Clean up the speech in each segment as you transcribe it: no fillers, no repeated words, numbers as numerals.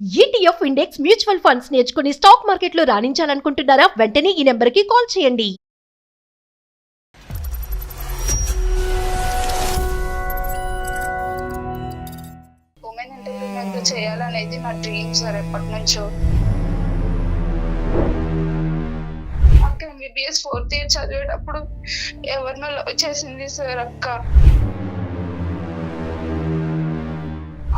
ETF index mutual funds నేర్చుకుని stock మార్కెట్లో రాణించాలనుకుంటున్నారా? వెంటనే ఈ నెంబర్కి కాల్ చేయండి. ఉమెన్ ఎంటర్‌ప్రెన్యూర్‌గా చేయాలనేది నా డ్రీమ్ సార్ ఎప్పటి నుంచో. అక్క ఎంబీబీఎస్ 4th ఇయర్ చదివేటప్పుడు ఎవరినో లవ్ చేసింది సార్ అక్క.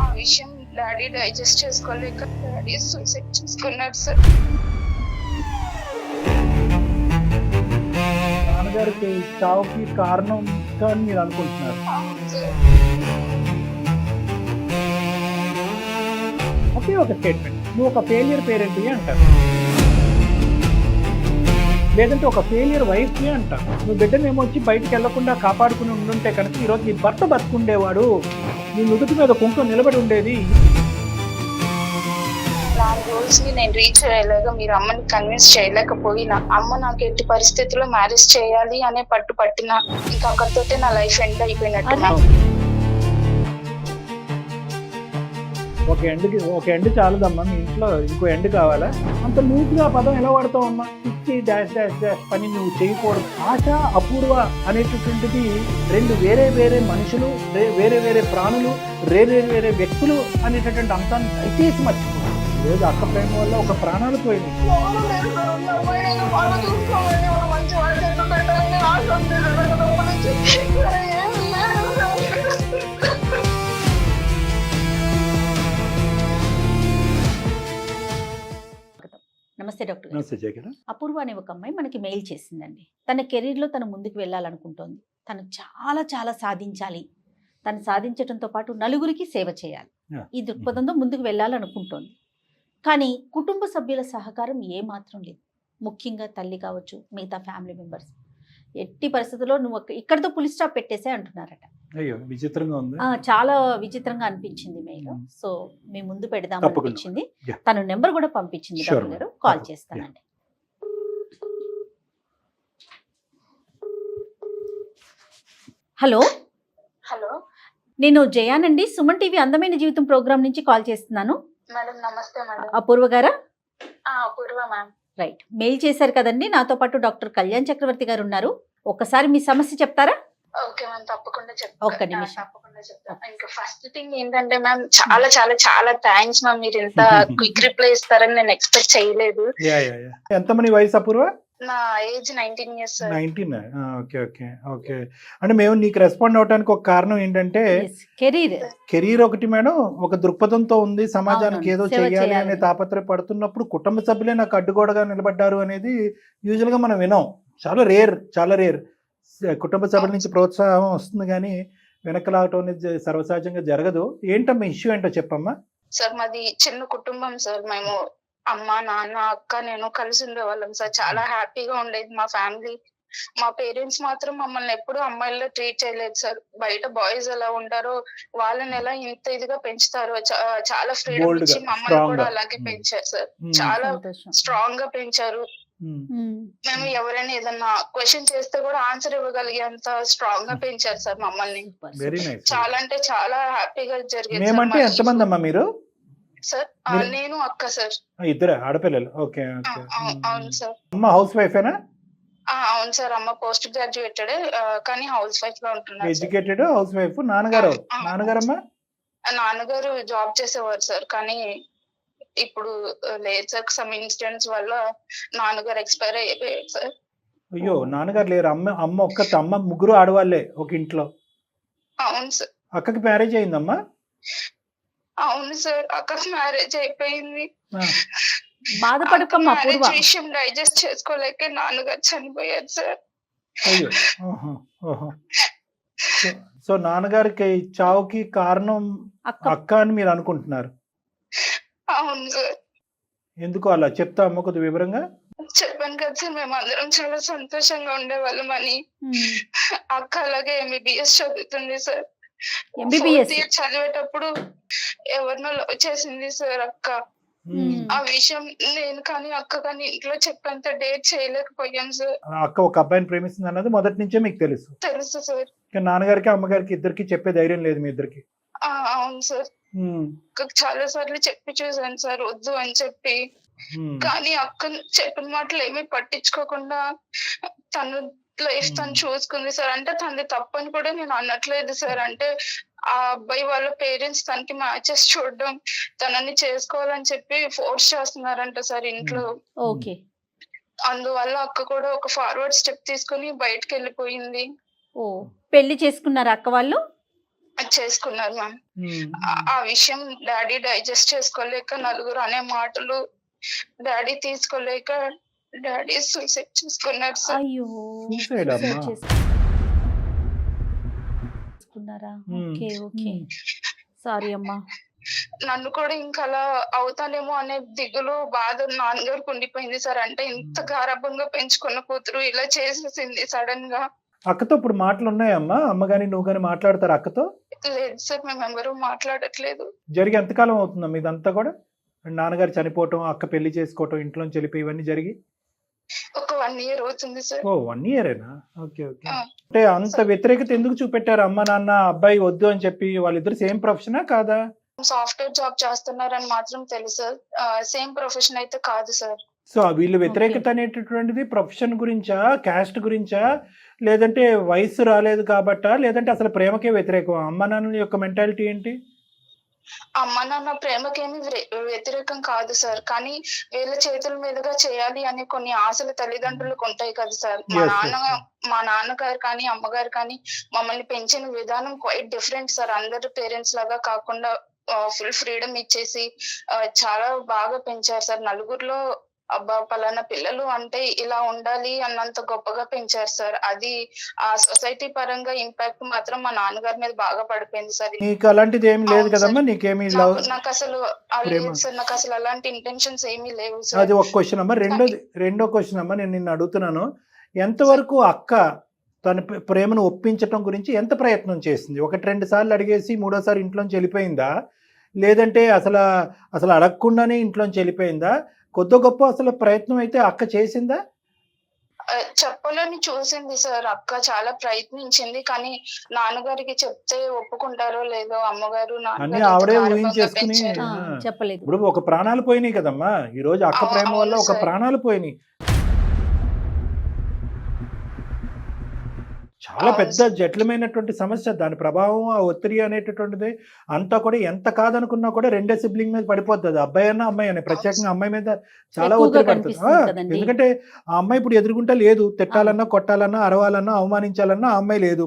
ఆ విషయం డాడీ డైజెస్ట్ చేసుకోలేక డాడీ సూసైడ్ చేసుకున్నాడు సార్. నాన్నగారికి చావుకి కారణం అని మీరు అనుకుంటున్నారు. అవును సార్. ఒకే ఒక స్టేట్మెంట్, నువ్వు ఒక ఫెయిలియర్ పేరెంట్ అంటారు, లేదంటే ఒక ఫెయిలియర్ వైఫ్ అంటారు. నువ్వు బిడ్డను ఏమొచ్చి బయటికి వెళ్లకుండా కాపాడుకుని ఉండుంటే కనుక ఈరోజు నీ భర్త బతుకుండేవాడు, నీ నుదుటి మీద కుంకుమ నిలబడి ఉండేది. నా గోల్స్ ని నేను రీచ్ అయ్యేలాగా మీరు అమ్మని కన్విన్స్ చేయలేకపోయినా, అమ్మ నాకు ఎట్టి పరిస్థితుల్లో మ్యారేజ్ చేయాలి అనే పట్టు పట్టిన, ఇంకా అక్కడితోటే నా లైఫ్ ఎండ్ అయిపోయినట్టు. ఒక ఎండ్ చాలదమ్మా, మీ ఇంట్లో ఇంకో ఎండ్ కావాలా? అంత లూజ్గా పదం ఎలా వాడతావు అమ్మా? పిచ్చి డాష్ డాష్ డాష్ పని నువ్వు చేయకూడదు. ఆశ అపూర్వ అనేటటువంటిది రెండు వేరే వేరే మనుషులు, వేరే వేరే ప్రాణులు, వేరే వేరే వ్యక్తులు అనేటటువంటి అంశాన్ని దయచేసి మర్చిపోతుంది. ఈరోజు అక్క ప్రేమ వల్ల ఒక ప్రాణాలు పోయింది. నమస్తే డాక్టర్ గారు. నమస్తే జయ. అపూర్వ అనే ఒక అమ్మాయి మనకి మెయిల్ చేసిందండి. తన కెరీర్లో తను ముందుకు వెళ్ళాలనుకుంటోంది. తను చాలా చాలా సాధించాలి, తను సాధించడంతో పాటు నలుగురికి సేవ చేయాలి, ఈ దృక్పథంతో ముందుకు వెళ్ళాలనుకుంటోంది. కానీ కుటుంబ సభ్యుల సహకారం ఏమాత్రం లేదు. ముఖ్యంగా తల్లి కావచ్చు, మిగతా ఫ్యామిలీ మెంబర్స్ ఎట్టి పరిస్థితుల్లో నువ్వు ఇక్కడితో పులి స్టాప్ పెట్టేసే అంటున్నారట. అయ్యో, విచిత్రంగా ఉంది. చాలా విచిత్రంగా అనిపించింది మెయిల్. సో మీ ముందు పెడదాం అనిపించింది. తన నెంబర్ కూడా పంపించింది డాక్టర్ గారు, కాల్ చేస్తానండి. హలో హలో, నేను జయానండి, సుమన్ టీవీ అందమైన జీవితం ప్రోగ్రామ్ నుంచి కాల్ చేస్తున్నాను. మేడం నమస్తే మేడం. అపూర్వ గారా? అపూర్వ మ్యామ్. రైట్, మెయిల్ చేశారు కదండి. నాతో పాటు డాక్టర్ కళ్యాణ్ చక్రవర్తి గారు ఉన్నారు. ఒక్కసారి మీ సమస్య చెప్తారా? ఓకే మ్యామ్, తప్పకుండా చెప్తాను. ఒక్క నిమిషం. తప్పకుండా చెప్తాను. ఇంకా ఫస్ట్ థింగ్ ఏంటంటే మ్యామ్, చాలా చాలా చాలా థ్యాంక్స్ మ్యామ్. మీరు ఇంత క్విక్ రిప్లై ఇస్తారని నేను ఎక్స్పెక్ట్ చేయలేదు. ఎంతమంది వయసు అపూర్వ? నా age 19 years. 19. Okay okay okay. అంటే మేము నీకు రెస్పాండ్ అవడానికి ఒక కారణం ఏంటంటే కెరీర్ ఒకటి మేడం, ఒక దృక్పథంతో ఉంది, సమాజానికి ఏదో చేయాలి అనే తాపత్రయపడుతున్నప్పుడు కుటుంబ సభ్యులే నాకు అడ్డుగోడగా నిలబడ్డారు అనేది యూజువల్ గా మనం వినాం. చాలా రేర్. కుటుంబ సభ్యుల నుంచి ప్రోత్సాహం వస్తుంది కానీ వెనక్కి లాగటం అనేది సర్వసహజంగా జరగదు. ఏంటమ్మా ఇష్యూ ఏంటో చెప్పమ్మా. సార్ మాది చిన్న కుటుంబం సార్. మేము అమ్మ, నాన్న, అక్క, నేను కలిసి ఉండేవాళ్ళం సార్. చాలా హ్యాపీగా ఉండేది మా ఫ్యామిలీ. మా పేరెంట్స్ మాత్రం మమ్మల్ని ఎప్పుడు అమ్మాయిల్లో ట్రీట్ చేయలేదు సార్. బయట బాయ్స్ ఎలా ఉంటారో వాళ్ళని ఎలా ఇంత ఇదిగా పెంచుతారో చాలా ఫ్రీడమ్ ఇచ్చి మమ్మల్ని కూడా అలాగే పెంచారు సార్. చాలా స్ట్రాంగ్ గా పెంచారు. మేము ఎవరైనా ఏదన్నా క్వశ్చన్ చేస్తే కూడా ఆన్సర్ ఇవ్వగలిగేంత స్ట్రాంగ్ గా పెంచారు సార్ మమ్మల్ని. చాలా అంటే చాలా హ్యాపీగా జరిగేది మీరు సార్. నేను అక్క సార్, ఇద్దరు ఆడపిల్లలు. ఓకే. అవును సార్. అమ్మ హౌస్ వైఫేనా? అవును సార్, అమ్మ పోస్ట్ గ్రాడ్యుయేటెడ్ కానీ హౌస్ వైఫ్ గా ఉంటున్నారు. Educated housewife. నాన్నగారమ్మా? నాన్నగారు జాబ్ చేసేవారు సార్, కానీ ఇప్పుడు లేదు సార్. సమ్ ఇన్సిడెంట్స్ వల్ల నాన్నగారు ఎక్స్పైర్ అయిపోయారు సార్. అయ్యో, నాన్నగారు లేరు. అమ్మ ఒక్కతే. అమ్మ ముగ్గురు ఆడవాళ్ళే ఒక ఇంట్లో. అవును సార్. అక్కకి మ్యారేజ్ అయిందమ్మా? అవును సార్, అక్కకి మ్యారేజ్ అయిపోయింది. బాధపడకమ్మా అపూర్వ. విషయం డైజెస్ట్ చేసుకోలేక నాన్నగారు చనిపోయారు సార్. అయ్యో. సో నాన్నగారికి చావుకి కారణం అక్క అని మీరు అనుకుంటున్నారు? అవును సార్. ఎందుకు అలా చెప్తా అమ్మ కొద్ది వివరంగా? చెప్పాను కదా సార్, మేము అందరం చాలా సంతోషంగా ఉండేవాళ్ళం అని. అక్క అలాగే ఎంబీబీఎస్ చదువుతుంది సార్. చదివేటప్పుడు ఎవరినో లవ్ చేసింది సార్ అక్క. ఆ విషయం నేను కానీ అక్క కానీ ఇంట్లో చెప్పేంత డేట్ చేయలేకపోయాం సార్. అక్క ఒక అబ్బాయిని ప్రేమిస్తుంది అన్నది మొదటి నుంచే మీకు తెలుసు? తెలుసు సార్. నాన్నగారికి అమ్మగారికి ఇద్దరికి చెప్పే ధైర్యం లేదు మీ ఇద్దరికి? అవును సార్. ఉమ్, అక్కకి చాలా సార్లు చెప్పి చూసాను సార్ వద్దు అని చెప్పి. ఉమ్, కానీ అక్క చెప్పిన మాటలు ఏమీ పట్టించుకోకుండా తన లైఫ్ తను చూసుకుంది సార్. అంటే తనది తప్పని కూడా నేను అనట్లేదు సార్. అంటే ఆ అబ్బాయి వాళ్ళ పేరెంట్స్ తనకి మ్యాచెస్ చూడడం, తనని చేసుకోవాలని చెప్పి ఫోర్స్ చేస్తున్నారంట సార్ ఇంట్లో. ఓకే. అందువల్ల అక్క కూడా ఒక ఫార్వర్డ్ స్టెప్ తీసుకుని బయటకు వెళ్ళిపోయింది. ఓ పెళ్లి చేసుకున్నారు అక్క వాళ్ళు? అది చేసుకున్నారు మ్యామ్. ఉమ్, ఆ విషయం డాడీ డైజెస్ట్ చేసుకోలేక, నలుగురు అనే మాటలు డాడీ తీసుకోలేక డాడీ సూసైడ్ చేసుకున్నారు సార్. అయ్యో Suicide అమ్మా. చేసుకున్నారా? ఉమ్, ఓకే ఓకే. సారీ అమ్మా. నన్ను కూడా ఇంకా అలా అవుతానేమో అనే దిగులు, బాధ నాన్నగారికి ఉండిపోయింది సార్. అంటే ఇంత గారాబంగా పెంచుకున్న కూతురు ఇలా చేసేసింది సడన్ గా. అక్కతో ఇప్పుడు మాటలు ఉన్నాయమ్మా? అమ్మ గాని నువ్వు గాని మాట్లాడతారు అక్కతో? లేదు సార్, మేమెవరూ మాట్లాడట్లేదు. జరిగి ఎంతకాలం అవుతుందమ్మా ఇదంతా కూడా? నాన్నగారు చనిపోవటం, అక్క పెళ్లి చేసుకోవటం, ఇంట్లోంచి వెళ్ళిపోయి ఇవన్నీ జరిగి ఒక 1 year అవుతుంది సార్. ఓ 1 yearేనా? Okay okay. ఆ. అంటే అంత వ్యతిరేకత ఎందుకు చూపెట్టారు అమ్మ నాన్న అబ్బాయి వద్దు అని చెప్పి? వాళ్ళిద్దరు సేమ్ ప్రొఫెషనా కాదా? సాఫ్ట్వేర్ జాబ్ చేస్తున్నారని మాత్రం తెలుసు సార్. సేమ్ ప్రొఫెషన్ అయితే కాదు సార్. సో వీళ్ళు వ్యతిరేకత అనేటటువంటిది ప్రొఫెషన్ గురించా, క్యాస్ట్ గురించా, లేదంటే వయసు రాలేదు కాబట్టా, లేదంటే అసలు ప్రేమకే వ్యతిరేకం? అమ్మ నాన్న యొక్క మెంటాలిటీ ఏంటి? అమ్మ నాన్న ప్రేమకేమి వ్యతిరేకం కాదు సార్. కానీ వీళ్ళ చేతుల మీదుగా చేయాలి అనే కొన్ని ఆశలు తల్లిదండ్రులకు ఉంటాయి కదా సార్. Yes, yes, yes. మా నాన్నగారు కానీ అమ్మగారు కానీ మమ్మల్ని పెంచిన విధానం క్వైట్ డిఫరెంట్ సార్. అందరు పేరెంట్స్ లాగా కాకుండా ఫుల్ ఫ్రీడమ్ ఇచ్చేసి చాలా బాగా పెంచారు సార్. నలుగురిలో అబ్బా పలానా పిల్లలు అంటే ఇలా ఉండాలి అన్నంత గొప్పగా పెంచారు సార్. అది ఆ సొసైటీ పరంగా ఇంపాక్ట్ మాత్రం మా నాన్నగారి మీద బాగా పడిపోయింది సార్. నీకు అలాంటిది ఏమి లేదు కదమ్మా? నీకేమి లవ్ నాకు అసలు ప్రేమ? లేదు సార్, నాకు అసలు అలాంటి ఇంటెన్షన్స్ ఏమీ లేవు సార్. అది ఒక క్వశ్చన్ అమ్మా. రెండో క్వశ్చన్ అమ్మా, నేను నిన్ను అడుగుతున్నాను, ఎంతవరకు అక్క తన ప్రేమను ఒప్పించటం గురించి ఎంత ప్రయత్నం చేసింది? 1-2 సార్లు అడిగేసి మూడోసారి ఇంట్లోంచి వెళ్ళిపోయిందా, లేదంటే అసలు అడగకుండానే ఇంట్లోంచి వెళ్ళిపోయిందా? కొద్ది గొప్ప అసలు ప్రయత్నం అయితే అక్క చేసిందా? చెప్పాలని చూసింది సార్. అక్క చాలా ప్రయత్నించింది. కానీ నాన్నగారికి చెప్తే ఒప్పుకుంటారో లేదో, అమ్మగారు అన్ని ఆవిడే ఊహించేసుకుని చెప్పలేదు. ఇప్పుడు ఒక ప్రాణాలు పోయినాయి కదమ్మా ఈ రోజు అక్క ప్రేమ వల్ల, ఒక ప్రాణాలు పోయినాయి. చాలా పెద్ద జటిలమైనటువంటి సమస్య. దాని ప్రభావం, ఆ ఒత్తిడి అనేటటువంటిది అంతా కూడా ఎంత కాదనుకున్నా కూడా రెండే సిబ్లింగ్ మీద పడిపోతుంది. అబ్బాయి అన్న అమ్మాయి అని, ప్రత్యేకంగా అమ్మాయి మీద చాలా ఒత్తిడి పడుతుంది. ఎందుకంటే ఆ అమ్మాయి ఇప్పుడు ఎదురుగుంటా లేదు. తిట్టాలన్నా, కొట్టాలన్నా, అరవాలన్నా, అవమానించాలన్నా ఆ అమ్మాయి లేదు.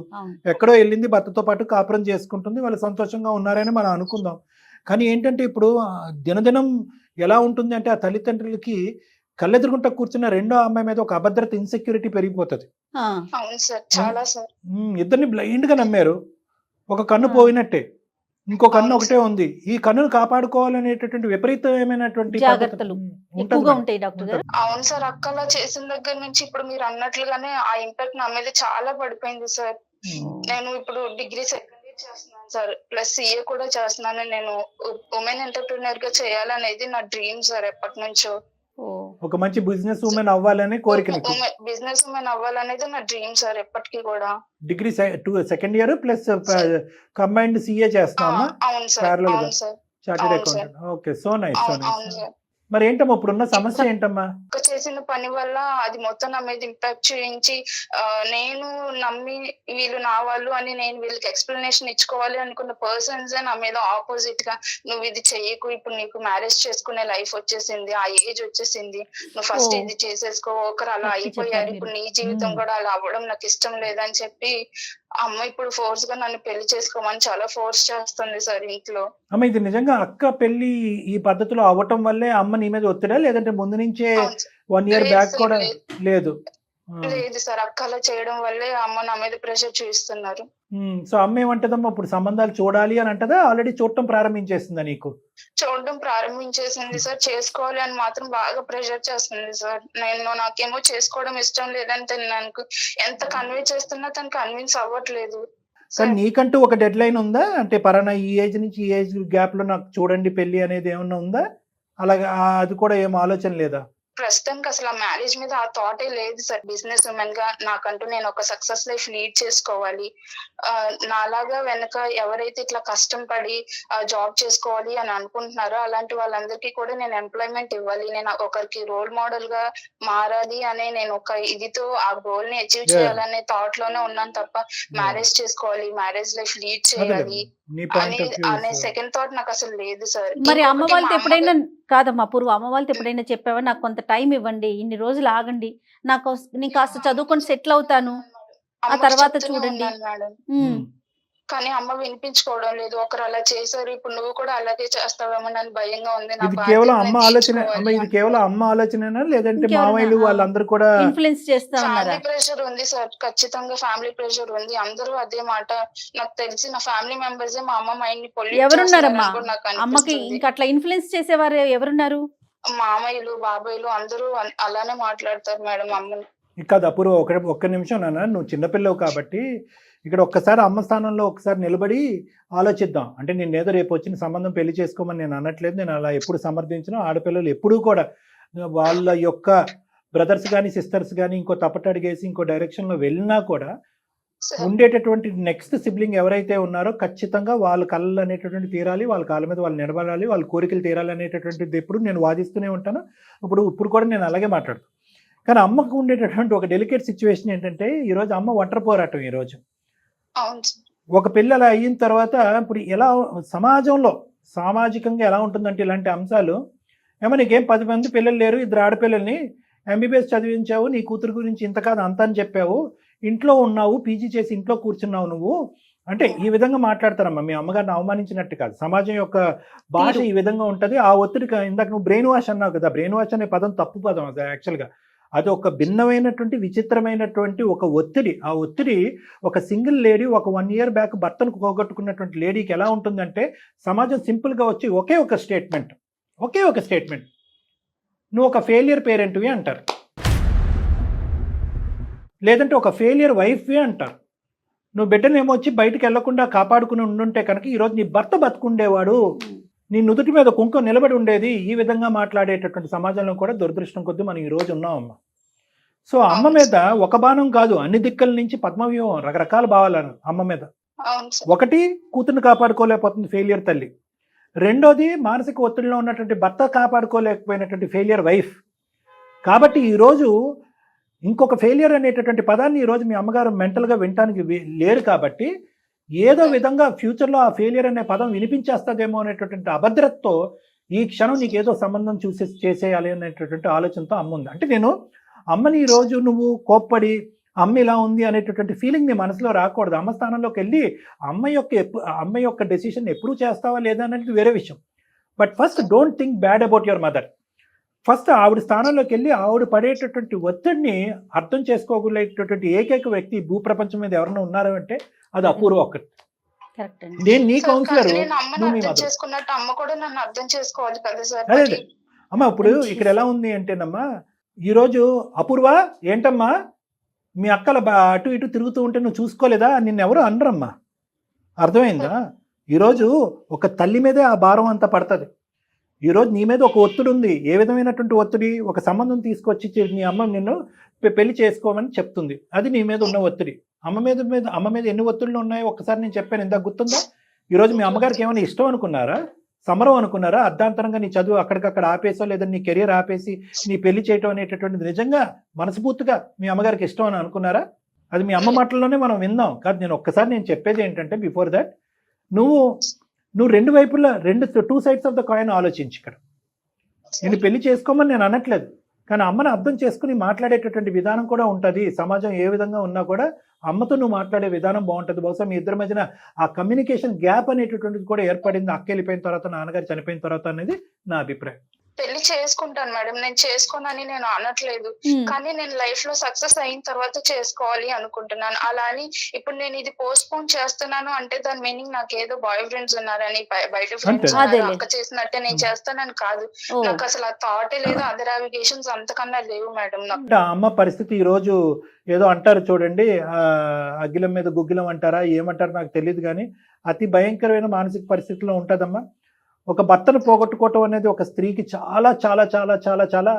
ఎక్కడో వెళ్ళింది, భర్తతో పాటు కాపురం చేసుకుంటుంది, వాళ్ళు సంతోషంగా ఉన్నారని మనం అనుకుందాం. కానీ ఏంటంటే ఇప్పుడు దినదినం ఎలా ఉంటుంది అంటే ఆ తల్లిదండ్రులకి కళ్ళెదురుగుంటా కూర్చున్న రెండో అమ్మాయి మీద ఒక అభద్రత, ఇన్సెక్యూరిటీ పెరిగిపోతుంది. అవును సార్, చాలా సార్. ఇద్దరిని బ్లైండ్ గా నమ్మారు. ఒక కన్ను పోయినట్టే, ఇంకో కన్ను ఒకటే ఉంది. ఈ కన్నును కాపాడుకోవాలనేటటువంటి విపరీతమైనటువంటి జాగ్రత్తలు ఎక్కువగా ఉంటాయి డాక్టర్ గారు. అవును సార్, అక్కలా చేసిన దగ్గర నుంచి ఇప్పుడు మీరు అన్నట్లుగానే ఆ ఇంపాక్ట్ నా మీద చాలా పడిపోయింది సార్. నేను ఇప్పుడు డిగ్రీ సెకండ్ ఇయర్ చేస్తున్నాను సార్, ప్లస్ CA కూడా చేస్తున్నాను. నేను ఉమెన్ ఎంటర్ప్రినర్ గా చేయాలనేది నా డ్రీమ్ సార్ ఎప్పటి నుంచో. ఒక మంచి బిజినెస్ ఉమెన్ అవ్వాలని కోరిక. బిజినెస్ ఉమెన్ అవ్వాలనేది నా డ్రీమ్ సార్ ఎప్పటికీ కూడా. Degree second year plus combined CA చేస్తామా? అవును సార్, అవును సార్, చార్టెడ్ అవును sir. Accountant. Okay, so nice, so అవును నైస్. సార్. మరి ఏంటమ్మా ఇప్పుడున్న సమస్య ఏంటమ్మా? అక్క చేసిన పని వల్ల అది మొత్తం నా మీద ఇంపాక్ట్ చూపించి, నేను నమ్మి వీళ్ళు నా వాళ్ళు అని నేను వీళ్ళకి ఎక్స్ప్లెనేషన్ ఇచ్చుకోవాలి అనుకున్న పర్సన్స్ నా మీద ఆపోజిట్ గా, నువ్వు ఇది చెయ్యకు, ఇప్పుడు నీకు మ్యారేజ్ చేసుకునే లైఫ్ వచ్చేసింది, ఆ ఏజ్ వచ్చేసింది, నువ్వు ఫస్ట్ ఇది చేసేసుకో, ఒకరు అలా అయిపోయారు, ఇప్పుడు నీ జీవితం కూడా అలా అవ్వడం నాకు ఇష్టం లేదని చెప్పి అమ్మ ఇప్పుడు ఫోర్స్ గా నన్ను పెళ్లి చేసుకోమని చాలా ఫోర్స్ చేస్తుంది సార్ ఇంట్లో. అమ్మ ఇది నిజంగా అక్క పెళ్లి ఈ పద్ధతిలో అవ్వటం వల్లే అమ్మ నీ మీద ఒత్తిడా, లేదంటే ముందు నుంచే 1 year బ్యాక్ కూడా లేదు? లేదు సార్, అక్క అలా చేయడం వల్లే అమ్మ నా మీద ప్రెషర్ చూపిస్తున్నారు. సో అమ్మ ఏమంటదమ్మా ఇప్పుడు? సంబంధాలు చూడాలి అని అంటదా, ఆల్రెడీ చూడటం ప్రారంభించేసిందా నీకు? చూడడం ప్రారంభించేసింది సార్. చేసుకోవాలి అని మాత్రం బాగా ప్రెషర్ చేస్తుంది సార్. నాకేమో చేసుకోవడం ఇష్టం లేదని నాకు ఎంత కన్విన్స్ చేస్తున్నా తను కన్విన్స్ అవ్వట్లేదు. కానీ నీకంటూ ఒక డెడ్ లైన్ ఉందా? అంటే పరానా ఈ ఏజ్ నుంచి ఈ ఏజ్ గ్యాప్ లో నాకు చూడండి పెళ్లి అనేది ఏమన్నా ఉందా? అలాగే అది కూడా ఏం ఆలోచన లేదా? ప్రస్తుతానికి అసలు ఆ మ్యారేజ్ మీద ఆ థాటే లేదు సార్. బిజినెస్ ఉమెన్ గా నాకంటూ నేను ఒక సక్సెస్ లైఫ్ లీడ్ చేసుకోవాలి. నాలాగా వెనక ఎవరైతే ఇట్లా కష్టం పడి జాబ్ చేసుకోవాలి అని అనుకుంటున్నారో అలాంటి వాళ్ళందరికీ కూడా నేను ఎంప్లాయ్మెంట్ ఇవ్వాలి. నేను ఒకరికి రోల్ మోడల్ గా మారాలి అనే నేను ఒక ఇదితో ఆ గోల్ ని అచీవ్ చేయాలనే థాట్ లోనే ఉన్నాను తప్ప మ్యారేజ్ చేసుకోవాలి, మ్యారేజ్ లైఫ్ లీడ్ చేయాలి అనే సెకండ్ థాట్ నాకు అసలు లేదు సార్. మరి అమ్మ వాళ్ళతో ఎప్పుడైనా కాదమ్మా పూర్వ, అమ్మ వాళ్ళతో ఎప్పుడైనా చెప్పావా నాకు కొంత టైం ఇవ్వండి, ఇన్ని రోజులు ఆగండి, నేను కాస్త చదువుకొని సెటిల్ అవుతాను, ఆ తర్వాత చూడండి. కానీ అమ్మ వినిపించుకోవడం లేదు. ఒకరు అలా చేశారు, ఇప్పుడు నువ్వు కూడా అలాగే చేస్తావేమో అని భయంగా ఉంది. ఇది కేవలం అమ్మ ఆలోచన, ఇది కేవలం అమ్మ ఆలోచనేనా లేదంటే మామయ్యలు వాళ్ళందరూ కూడా ఇన్ఫ్లుయెన్స్ చేస్తా ఉన్నారా? ఫ్యామిలీ ప్రెషర్ ఉంది సార్, ఖచ్చితంగా ఫ్యామిలీ ప్రెషర్ ఉంది. అందరూ అదే మాట. నాకు తెలిసి నా ఫ్యామిలీ మెంబర్స్ మా అమ్మ మైండ్ ని పొల్యూట్ ఎవరున్నారమ్మా చేస్తున్నారని నాకు అమ్మకి? అనిపిస్తుంది. ఇంకా అట్లా ఇన్ఫ్లుయెన్స్ చేసేవారు ఎవరున్నారు? మామయ్యలు, బాబాయ్లు అందరూ అలానే మాట్లాడతారు మేడం అమ్మని. కాదు అపూర్వ, ఒక్క నిమిషం నాన్న, నువ్వు చిన్నపిల్లవు కాబట్టి ఇక్కడ ఒక్కసారి అమ్మ స్థానంలో ఒకసారి నిలబడి ఆలోచిద్దాం. అంటే నేనేదో రేపు వచ్చిన సంబంధం పెళ్లి చేసుకోమని నేను అనట్లేదు, నేను అలా ఎప్పుడు సమర్థించినా. ఆడపిల్లలు ఎప్పుడూ కూడా వాళ్ళ యొక్క బ్రదర్స్ కానీ సిస్టర్స్ కానీ ఇంకో తప్పటడిగేసి ఇంకో డైరెక్షన్లో వెళ్ళినా కూడా ఉండేటటువంటి నెక్స్ట్ సిబ్లింగ్ ఎవరైతే ఉన్నారో ఖచ్చితంగా వాళ్ళ కళ్ళు అనేటటువంటి తీరాలి, వాళ్ళ కాళ్ళ మీద వాళ్ళు నిలబడాలి, వాళ్ళ కోరికలు తీరాలి అనేటటువంటిది ఎప్పుడు నేను వాదిస్తూనే ఉంటాను. ఇప్పుడు కూడా నేను అలాగే మాట్లాడుతాను. కానీ అమ్మకు ఉండేటటువంటి ఒక డెలికేట్ సిచ్యువేషన్ ఏంటంటే ఈరోజు అమ్మ ఒంటరి పోరాటం. ఈరోజు ఒక పిల్లలు అయిన తర్వాత ఇప్పుడు ఎలా సమాజంలో సామాజికంగా ఎలా ఉంటుందంటే ఇలాంటి అంశాలు, ఏమో నీకేం 10 మంది పిల్లలు లేరు, 2 ఆడపిల్లల్ని ఎంబీబీఎస్ చదివించావు, నీ కూతురు గురించి ఇంత కాదు అంత అని చెప్పావు, ఇంట్లో ఉన్నావు, పీజీ చేసి ఇంట్లో కూర్చున్నావు నువ్వు అంటే ఈ విధంగా మాట్లాడతారమ్మా. మీ అమ్మగారిని అవమానించినట్టు కాదు, సమాజం యొక్క భాష ఈ విధంగా ఉంటుంది. ఆ ఒత్తిడి ఇందాక నువ్వు బ్రెయిన్ వాష్ అన్నావు కదా, బ్రెయిన్ వాష్ అనే పదం తప్పు పదం అది యాక్చువల్గా. అది ఒక భిన్నమైనటువంటి విచిత్రమైనటువంటి ఒక ఒత్తిడి. ఆ ఒత్తిడి ఒక సింగిల్ లేడీ ఒక 1 year బ్యాక్ భర్తను పోగొట్టుకున్నటువంటి లేడీకి ఎలా ఉంటుందంటే సమాజం సింపుల్గా వచ్చి ఒకే ఒక స్టేట్మెంట్ నువ్వు ఒక ఫెయిలియర్ పేరెంట్వి అంటారు, లేదంటే ఒక ఫెయిలియర్ వైఫ్వి అంటారు. నువ్వు బిడ్డనేమో వచ్చి బయటకు వెళ్లకుండా కాపాడుకుని ఉండుంటే కనుక ఈరోజు నీ భర్త బతుకుండేవాడు, నీ నుదుటి మీద కుంకుమ నిలబడి ఉండేది. ఈ విధంగా మాట్లాడేటటువంటి సమాజంలో కూడా దురదృష్టం కొద్దీ మనం ఈరోజు ఉన్నామమ్మ. సో అమ్మ మీద ఒక బాణం కాదు, అన్ని దిక్కుల నుంచి పద్మవ్యూహం, రకరకాల భావాలను అమ్మ మీద. ఒకటి, కూతుర్ని కాపాడుకోలేకపోతుంది ఫెయిలియర్ తల్లి. రెండోది, మానసిక ఒత్తిడిలో ఉన్నటువంటి భర్త కాపాడుకోలేకపోయినటువంటి ఫెయిలియర్ వైఫ్. కాబట్టి ఈరోజు ఇంకొక ఫెయిలియర్ అనేటటువంటి పదాన్ని ఈరోజు మీ అమ్మగారు మెంటల్గా వినటానికి లేరు. కాబట్టి ఏదో విధంగా ఫ్యూచర్లో ఆ ఫెయిలియర్ అనే పదం వినిపించేస్తుందేమో అనేటటువంటి అభద్రతతో ఈ క్షణం నీకు ఏదో సంబంధం చేసేయాలి అనేటటువంటి ఆలోచనతో అమ్మ ఉంది. అంటే నేను అమ్మని ఈరోజు నువ్వు కోప్పడి అమ్మ ఇలా ఉంది అనేటటువంటి ఫీలింగ్ నీ మనసులో రాకూడదు. అమ్మ స్థానంలోకి వెళ్ళి అమ్మ యొక్క డెసిషన్ ఎప్పుడు చేస్తావా లేదా అనేది వేరే విషయం. But first don't think bad about your mother. First ఆవిడ స్థానంలోకి వెళ్ళి ఆవిడ పడేటటువంటి ఒత్తిడిని అర్థం చేసుకోగలిగేటటువంటి ఏకైక వ్యక్తి భూప్రపంచం మీద ఎవరైనా ఉన్నారు అంటే అది అపూర్వ ఒక్కటి. నేను నీ కౌన్సిలర్, అదే అమ్మ. ఇప్పుడు ఇక్కడ ఎలా ఉంది అంటేనమ్మా, ఈరోజు అపూర్వ ఏంటమ్మా మీ అక్కల అటు ఇటు తిరుగుతూ ఉంటే నువ్వు చూసుకోలేదా, నిన్నెవరు అనరమ్మా. అర్థమైందా? ఈరోజు ఒక తల్లి మీదే ఆ భారం అంతా పడుతుంది. ఈరోజు నీ మీద ఒక ఒత్తిడి ఉంది. ఏ విధమైనటువంటి ఒత్తిడి? ఒక సంబంధం తీసుకొచ్చి నీ అమ్మ నిన్ను పెళ్లి చేసుకోమని చెప్తుంది, అది నీ మీద ఉన్న ఒత్తిడి. అమ్మ మీద ఎన్ని ఒత్తిళ్ళు ఉన్నాయో ఒక్కసారి నేను చెప్పాను, ఇందాక గుర్తుందా? ఈరోజు మీ అమ్మగారికి ఏమైనా ఇష్టం అనుకున్నారా, సమరం అనుకున్నారా? అర్ధాంతరంగా నీ చదువు అక్కడికక్కడ ఆపేసో లేదా నీ కెరీర్ ఆపేసి నీ పెళ్లి చేయటం అనేటటువంటిది నిజంగా మనస్ఫూర్తిగా మీ అమ్మగారికి ఇష్టం అని అనుకున్నారా? అది మీ అమ్మ మాటల్లోనే మనం విందాం. కాదు, నేను చెప్పేది ఏంటంటే బిఫోర్ దట్ నువ్వు రెండు వైపులా 2 sides ఆఫ్ ద కాయిన్ ఆలోచించి. ఇక్కడ నేను పెళ్లి చేసుకోమని నేను అనట్లేదు, కానీ అమ్మని అర్థం చేసుకుని మాట్లాడేటటువంటి విధానం కూడా ఉంటుంది. సమాజం ఏ విధంగా ఉన్నా కూడా అమ్మతో నువ్వు మాట్లాడే విధానం బాగుంటుంది. బహుశా మీ ఇద్దరి మధ్యన ఆ కమ్యూనికేషన్ గ్యాప్ అనేటటువంటిది కూడా ఏర్పడింది అక్క వెళ్ళిపోయిన తర్వాత, నాన్నగారు చనిపోయిన తర్వాత అనేది నా అభిప్రాయం. పెళ్లి చేసుకుంటాను మేడం, నేను చేసుకోనని నేను అనట్లేదు, కానీ నేను లైఫ్ లో సక్సెస్ అయిన తర్వాత చేసుకోవాలి అనుకుంటున్నాను. అలా అని ఇప్పుడు నేను ఇది పోస్ట్ పోన్ చేస్తున్నాను అంటే దాని మీనింగ్ నాకు ఏదో బాయ్ ఫ్రెండ్స్ ఉన్నారని, బయట ఫ్రెండ్స్ అక్క చేసినట్టే నేను చేస్తానని కాదు. నాకు అసలు ఆ థాటే లేదు, అదర్ అవిగేషన్స్ అంతకన్నా లేవు మేడం. అమ్మ పరిస్థితి ఈ రోజు ఏదో అంటారు చూడండి, అగ్గిలం మీద గుగ్గిలం అంటారా ఏమంటారు నాకు తెలియదు, కానీ అతి భయంకరమైన మానసిక పరిస్థితిలో ఉంటుందమ్మా. ఒక భర్తను పోగొట్టుకోవటం అనేది ఒక స్త్రీకి చాలా చాలా చాలా చాలా చాలా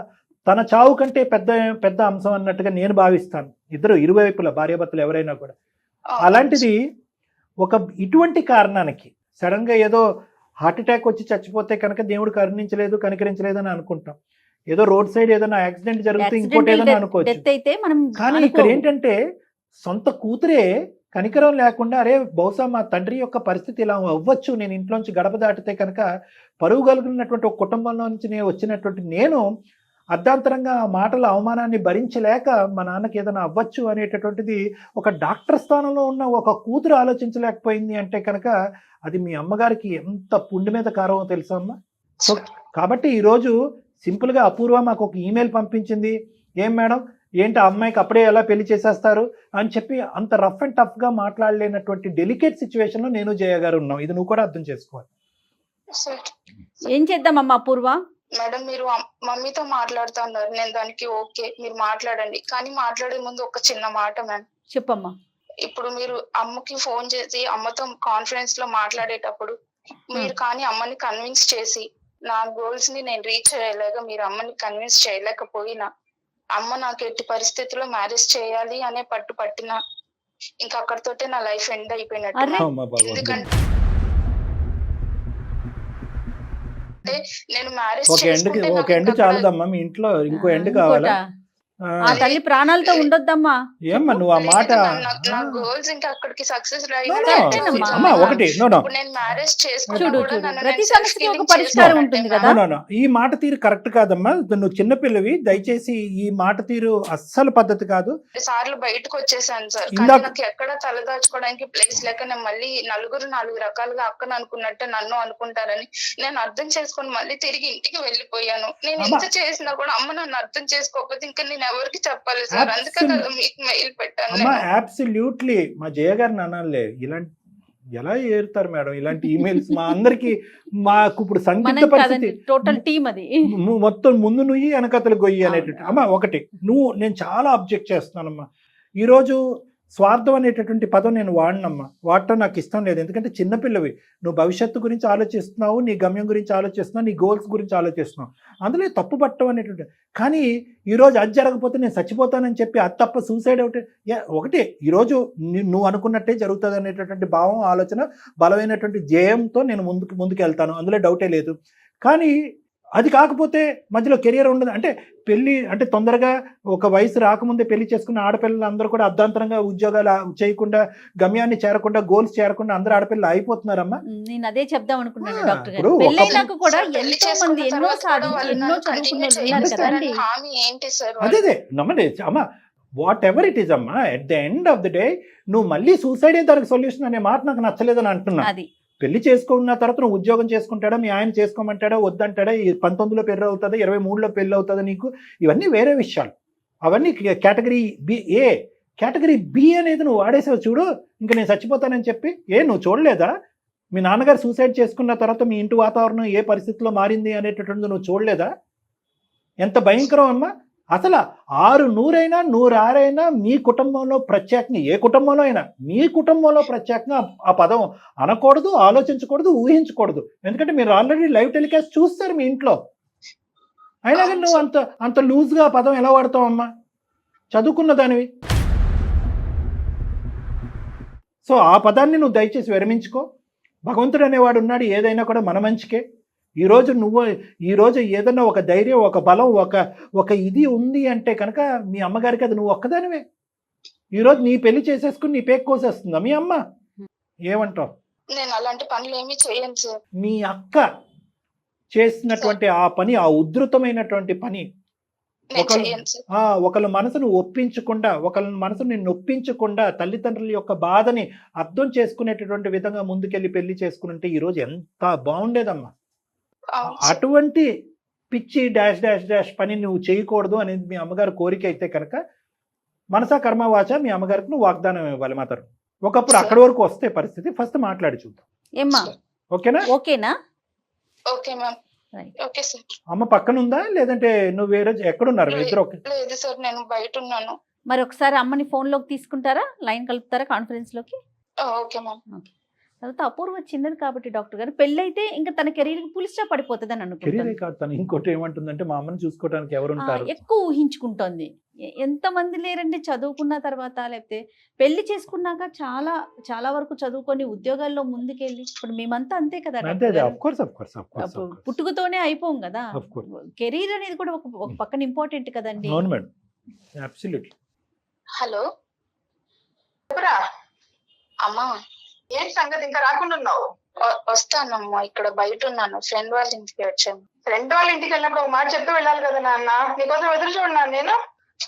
తన చావు కంటే పెద్ద పెద్ద అంశం అన్నట్టుగా నేను భావిస్తాను. ఇద్దరు ఇరువైపుల భార్యాభర్తలు ఎవరైనా కూడా. అలాంటిది ఇటువంటి కారణానికి సడన్ గా ఏదో హార్ట్ అటాక్ వచ్చి చచ్చిపోతే కనుక దేవుడు కరుణించలేదు కనికరించలేదు అని అనుకుంటాం. ఏదో రోడ్ సైడ్ ఏదైనా యాక్సిడెంట్ జరిగితే ఇంకోటి ఏదైనా అనుకోవచ్చు. కానీ ఇక్కడ ఏంటంటే సొంత కూతురే కనికరం లేకుండా అరే బహుశా మా తండ్రి యొక్క పరిస్థితి ఇలా అవ్వచ్చు, నేను ఇంట్లోంచి గడప దాటితే కనుక పరువు కలిగినటువంటి ఒక కుటుంబంలో నుంచి నేను వచ్చినటువంటి నేను అర్ధాంతరంగా ఆ మాటల అవమానాన్ని భరించలేక మా నాన్నకి ఏదైనా అవ్వచ్చు అనేటటువంటిది ఒక డాక్టర్ స్థానంలో ఉన్న ఒక కూతురు ఆలోచించలేకపోయింది అంటే కనుక అది మీ అమ్మగారికి ఎంత పుండి మీద కారమో తెలుసా అమ్మ. సో కాబట్టి ఈరోజు సింపుల్గా అపూర్వ మాకు ఒక ఈమెయిల్ పంపించింది, ఏం మేడం ఏంటి ఆ అమ్మాయికి అప్పుడే ఎలా పెళ్లి చేసేస్తారు అని చెప్పి అంత రఫ్ అండ్ టఫ్గా మాట్లాడలేనటువంటి డెలికేట్ సిచ్యువేషన్లో నేను జయ గారు ఉన్నాం. ఇది నువ్వు కూడా అర్థం చేసుకోవాలి. ఏం చేద్దామమ్మా అపూర్వ? మేడం మీరు మమ్మీతో మాట్లాడుతా ఉన్నారు, నేను దానికి ఓకే మీరు మాట్లాడండి, కానీ మాట్లాడే ముందు ఒక చిన్న మాట మ్యామ్. చెప్పమ్మా. ఇప్పుడు మీరు అమ్మకి ఫోన్ చేసి అమ్మతో కాన్ఫరెన్స్ లో మాట్లాడేటప్పుడు మీరు కానీ అమ్మని కన్విన్స్ చేసి నా గోల్స్ ని నేను రీచ్ అయ్యేలాగా మీరు అమ్మని కన్విన్స్ చేయలేకపోయినా అమ్మ నాకు ఎట్టి పరిస్థితుల్లో మ్యారేజ్ చేయాలి అనే పట్టు పట్టిన ఇంకా అక్కడితోటే నా లైఫ్ ఎండ్ అయిపోయినట్టు. ఎందుకంటే నేను మ్యారేజ్ ఒక ఎండ్ చాలదమ్మా, మీ ఇంట్లో ఇంకో ఎండ్ కావాలా? ఆ తల్లి ప్రాణాలతో ఉండొద్దమ్మా. ఏమ్మా నువ్వు ఆ మాట నా గోల్స్ ఇంకా అక్కడికి సక్సెస్ ఒకటి నేను మ్యారేజ్ చూడు ప్రతి సమస్యకి ఒక పరిష్కారం ఉంటుంది కదా. ఈ మాట తీరు కరెక్ట్ కాదమ్మా, నువ్వు చిన్నపిల్లవి, దయచేసి ఈ మాట తీరు అస్సలు పద్ధతి కాదు. సార్లు బయటకు వచ్చేసాను సార్, నాకు ఎక్కడ తలదాచుకోవడానికి ప్లేస్ లేక నేను మళ్ళీ నాలుగు రకాలుగా అక్కను అనుకున్నట్టు నన్ను అనుకుంటారని నేను అర్థం చేసుకుని మళ్ళీ తిరిగి ఇంటికి వెళ్ళిపోయాను. నేను ఎంత చేసినా కూడా అమ్మ నన్ను అర్థం చేసుకోకపోతే ఇంకా నేను ఎవరికి చెప్పాలి సార్, అందుకే కదా మీకు మెయిల్ పెట్టాను. అబ్సల్యూట్లీ మా జయ గారిని అనాలే, ఇలాంటి ఎలా ఏరుతారు మేడం ఇలాంటి ఈమెయిల్స్ మా అందరికి. మాకు ఇప్పుడు సందిగ్ధ పరిస్థితి టోటల్ టీమ్ అది మొత్తం ముందు నుయ్యి వెనకతలు గొయ్యి అనేటట్టు. అమ్మా ఒకటి నేను చాలా అబ్జెక్ట్ చేస్తున్నానమ్మా. ఈరోజు స్వార్థం అనేటటువంటి పదం నేను వాడటం నాకు ఇష్టం లేదు. ఎందుకంటే చిన్నపిల్లవి, నువ్వు భవిష్యత్తు గురించి ఆలోచిస్తున్నావు, నీ గమ్యం గురించి ఆలోచిస్తున్నావు, నీ గోల్స్ గురించి ఆలోచిస్తున్నావు, అందులో తప్పు పట్టడం అనేటువంటి. కానీ ఈరోజు అది జరగకపోతే నేను చచ్చిపోతానని చెప్పి అది తప్ప సూసైడ్ ఒకటే ఈరోజు నువ్వు అనుకున్నట్టే జరుగుతుంది అనేటటువంటి భావం, ఆలోచన, బలమైనటువంటి జయంతో నేను ముందుకు వెళ్తాను, అందులో డౌటే లేదు. కానీ అది కాకపోతే మధ్యలో కెరియర్ ఉండదు అంటే పెళ్లి అంటే తొందరగా ఒక వయసు రాకముందే పెళ్లి చేసుకున్న ఆడపిల్లలు అందరూ కూడా అర్ధాంతరంగా ఉద్యోగాలు చేయకుండా, గమ్యాన్ని చేరకుండా, గోల్స్ చేరకుండా అందరూ ఆడపిల్లలు అయిపోతున్నారమ్మా. నేను అదే చెప్దాం అనుకున్నాను డాక్టర్ గారు. పెళ్ళైనాక కూడా ఎంతో మంది ఎన్నో అదే నమ్మండి అమ్మా, వాట్ ఎవర్ ఇట్ ఈస్ అమ్మా, at the end of the day నువ్వు మళ్ళీ సూసైడ్ దానికి సొల్యూషన్ అనే మాట నాకు నచ్చలేదని అంటున్నా. పెళ్లి చేసుకున్న తర్వాత నువ్వు ఉద్యోగం చేసుకుంటాడా, మీ ఆయన చేసుకోమంటాడా, వద్దంటాడా, 19లో పెళ్ళి అవుతుందా, 23లో పెళ్ళి అవుతుందా నీకు, ఇవన్నీ వేరే విషయాలు. అవన్నీ కేటగిరీ ఏ. కేటగిరీ బి అనేది నువ్వు వాడేసావు చూడు, ఇంకా నేను చచ్చిపోతానని చెప్పి. నువ్వు చూడలేదా మీ నాన్నగారు సూసైడ్ చేసుకున్న తర్వాత మీ ఇంటి వాతావరణం ఏ పరిస్థితిలో మారింది అనేటటువంటిది నువ్వు చూడలేదా? ఎంత భయంకరం అమ్మా. అసలు 600 106 మీ కుటుంబంలో ప్రత్యేకంగా, ఏ కుటుంబంలో అయినా మీ కుటుంబంలో ప్రత్యేకంగా ఆ పదం అనకూడదు, ఆలోచించకూడదు, ఊహించకూడదు. ఎందుకంటే మీరు ఆల్రెడీ లైవ్ టెలికాస్ట్ చూస్తారు మీ ఇంట్లో. అయినా కానీ నువ్వు అంత లూజ్గా ఆ పదం ఎలా వాడతావమ్మా, చదువుకున్న దానివి. సో ఆ పదాన్ని నువ్వు దయచేసి విరమించుకో. భగవంతుడు అనేవాడు ఉన్నాడు, ఏదైనా కూడా మన మంచికే. ఈరోజు ఏదన్నా ఒక ధైర్యం, ఒక బలం, ఒక ఇది ఉంది అంటే కనుక మీ అమ్మగారికి అది నువ్వు ఒక్కదానివే. ఈరోజు నీ పెళ్లి చేసేసుకుని నీ పేక్ కోసేస్తుందా మీ అమ్మ? ఏమంటావు? నేను అలాంటి పనులు ఏమీ చేయను సార్. మీ అక్క చేసినటువంటి ఆ పని, ఆ ఉధృతమైనటువంటి పని, ఒకళ్ళ మనసును ఒప్పించకుండా, ఒకళ్ళ మనసుని నొప్పించకుండా, తల్లిదండ్రుల యొక్క బాధని అర్థం చేసుకునేటటువంటి విధంగా ముందుకెళ్ళి పెళ్లి చేసుకుంటే ఈరోజు ఎంత బాగుండేదమ్మా. అటువంటి పిచ్చి డాష్ డాష్ డాష్ పని నువ్వు చేయకూడదు అనేది మీ అమ్మగారు కోరిక అయితే కనుక మనసా కర్మ వాచ మీ అమ్మగారికి నువ్వు వాగ్దానం ఇవ్వాలి మాత్రం. ఒకప్పుడు అక్కడి వరకు వస్తే పరిస్థితి ఫస్ట్ మాట్లాడి చూద్దాం. ఓకేనా? ఓకేనా? Okay ma'am. Okay sir. అమ్మ పక్కన ఉందా లేదంటే నువ్వు వేరే ఎక్కడున్నారు ఇద్దరు? లేదు సార్, నేను బయట ఉన్నాను. మరి ఒకసారి అమ్మని ఫోన్ లోకి తీసుకుంటారా, లైన్ కలుపుతారా కాన్ఫరెన్స్ లోకి? Okay ma'am. తర్వాత అపూర్వ చిన్నది కాబట్టి డాక్టర్ గారు పెళ్ళి అయితే ఇంకా తన కెరీర్ కి పులి స్టాప్ పడిపోతుంది అని కెరీరే అనుకుంటాను. కాదు, తను ఇంకోటి ఏమంటుందంటే మా అమ్మని చూసుకోవడానికి ఎవరు ఉంటారు. ఎక్కువ ఊహించుకుంటోంది. ఎంతమంది లేరండి చదువుకున్న తర్వాత, లేకపోతే పెళ్లి చేసుకున్నాక చాలా చాలా వరకు చదువుకొని ఉద్యోగాల్లో ముందుకెళ్ళి, ఇప్పుడు మేమంతా అంతే కదా అంతే డాక్టర్ గారు. ఆఫ్ కోర్స్ అప్పుడు పుట్టుకతోనే అయిపోం కదా. Of course. కెరీర్ అనేది కూడా ఒక పక్కన ఇంపార్టెంట్ కదండి. అవును మేడం, అబ్సల్యూట్లీ. హలో చెప్పురా, అమ్మా, ఏంటి సంగతి ఇంకా రాకుండా ఉన్నావు? వస్తానమ్మా, ఇక్కడ బయట ఉన్నాను, ఫ్రెండ్ వాళ్ళ ఇంటికి వచ్చాను. ఫ్రెండ్ వాళ్ళ ఇంటికి వెళ్ళినప్పుడు ఒక మాట చెప్పి వెళ్ళాలి కదా నాన్న. నీకోసం ఎదురు చూడన్నాను నేను.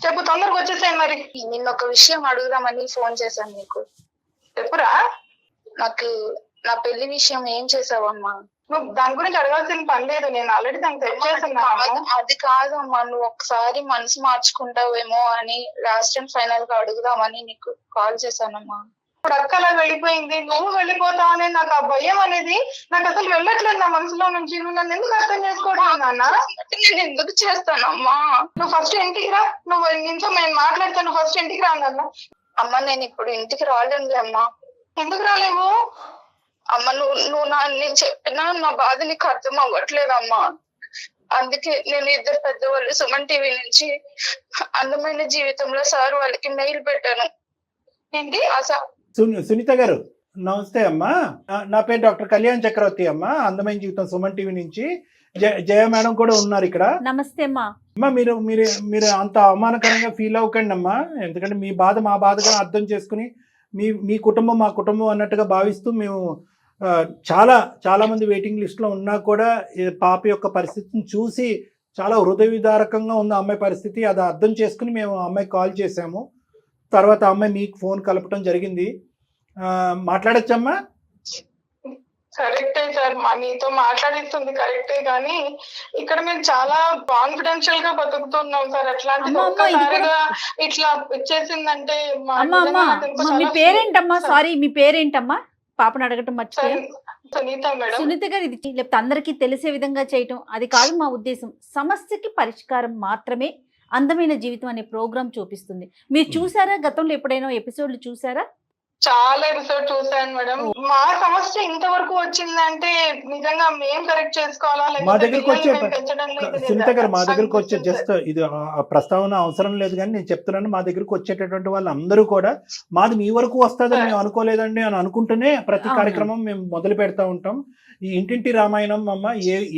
చెప్పు, తొందరగా వచ్చేసాయి మరి. నిన్న ఒక విషయం అడుగుదామని ఫోన్ చేశాను నీకు. చెప్పురా. నాకు నా పెళ్లి విషయం ఏం చేసావమ్మా? నువ్వు దాని గురించి అడగాల్సిన పని లేదు, నేను ఆల్రెడీ దానికి సెట్ చేస్తున్నాను. అది కాదమ్మా, నువ్వు ఒకసారి మనసు మార్చుకుంటావేమో అని లాస్ట్ అండ్ ఫైనల్ గా అడుగుదామని నీకు కాల్ చేశానమ్మా. ఇప్పుడు అక్క అలా వెళ్ళిపోయింది, నువ్వు వెళ్ళిపోతావు అనే నాకు ఆ భయం అనేది నాకు అసలు వెళ్ళట్లేదు నా మనసులో నుంచి. నువ్వు నన్ను ఎందుకు అర్థం చేసుకోవడం నాన్న? నేను ఎందుకు చేస్తానమ్మా? నువ్వు ఫస్ట్ ఇంటికి రా. నువ్వు ఇంట్లో నేను మాట్లాడతాను, ఫస్ట్ ఇంటికి రా నాన్న. అమ్మ, నేను ఇప్పుడు ఇంటికి రాలేనులే అమ్మా. ఎందుకు రాలేవు? అమ్మ, నువ్వు నేను చెప్పినా నా బాధ నీకు అర్థం అవ్వట్లేదమ్మా. అందుకే నేను ఇద్దరు పెద్దవాళ్ళు సుమన్ టీవీ నుంచి అందమైన జీవితంలో సార్ వాళ్ళకి మెయిల్ పెట్టాను. ఏంటి? సునీత గారు నమస్తే అమ్మా. నా పేరు డాక్టర్ కళ్యాణ్ చక్రవర్తి అమ్మా, అందమైన జీవితం సుమన్ టీవీ నుంచి. జయ మేడం కూడా ఉన్నారు ఇక్కడ. నమస్తే అమ్మా. అమ్మా, మీరు మీరు మీరు అంత అవమానకరంగా ఫీల్ అవ్వకండి అమ్మా. ఎందుకంటే మీ బాధ మా బాధగా అర్థం చేసుకుని మీ కుటుంబం మా కుటుంబం అన్నట్టుగా భావిస్తూ మేము చాలా మంది వెయిటింగ్ లిస్ట్లో ఉన్నా కూడా పాప యొక్క పరిస్థితిని చూసి చాలా హృదయ విదారకంగా ఉంది అమ్మాయి పరిస్థితి. అది అర్థం చేసుకుని మేము అమ్మాయికి కాల్ చేసాము. తర్వాత అమ్మాయి మీకు ఫోన్ కలపడం జరిగింది. మాట్లాడచ్చమ్మా? కరెక్టే సార్, మీతో మాట్లాడిస్తుంది కరెక్టే, కానీ ఇక్కడ మేము చాలా కాన్ఫిడెన్షియల్ గా బతుకుతున్నాం సార్. అట్లాంటిది ఒక్కసారిగా ఇట్లా వచ్చేసిందంటే మీ పేరేంటమ్మా? సారీ, మీ పేరేంటమ్మా? పాపను అడగటం మర్చిపోయా. సునీత మేడం. సునీత గారు, ఇది లేకపోతే అందరికీ తెలిసే విధంగా చేయటం అది కాదు మా ఉద్దేశం. సమస్యకి పరిష్కారం మాత్రమే అందమైన జీవితం అనే ప్రోగ్రామ్ చూపిస్తుంది. మీరు చూసారా? గతంలో ఎప్పుడైనా ఎపిసోడ్లు చూసారా? చాలా ఎపిసోడ్ చూసాను మేడం. మా సమస్య ఇంతవరకు వచ్చిందంటే నిజంగా మేము కరెక్ట్ చేసుకోవాలా, మా దగ్గరకు వచ్చే సునీత గారు మా దగ్గరకు వచ్చే జస్ట్ ఇది ప్రస్తావన అవసరం లేదు, కానీ నేను చెప్తున్నాను, మా దగ్గరకు వచ్చేటటువంటి వాళ్ళు అందరూ కూడా మాది మీ వరకు వస్తుందని మేము అనుకోలేదండి అని అనుకుంటూనే ప్రతి కార్యక్రమం మేము మొదలు పెడతా ఉంటాం. ఈ ఇంటింటి రామాయణం అమ్మ,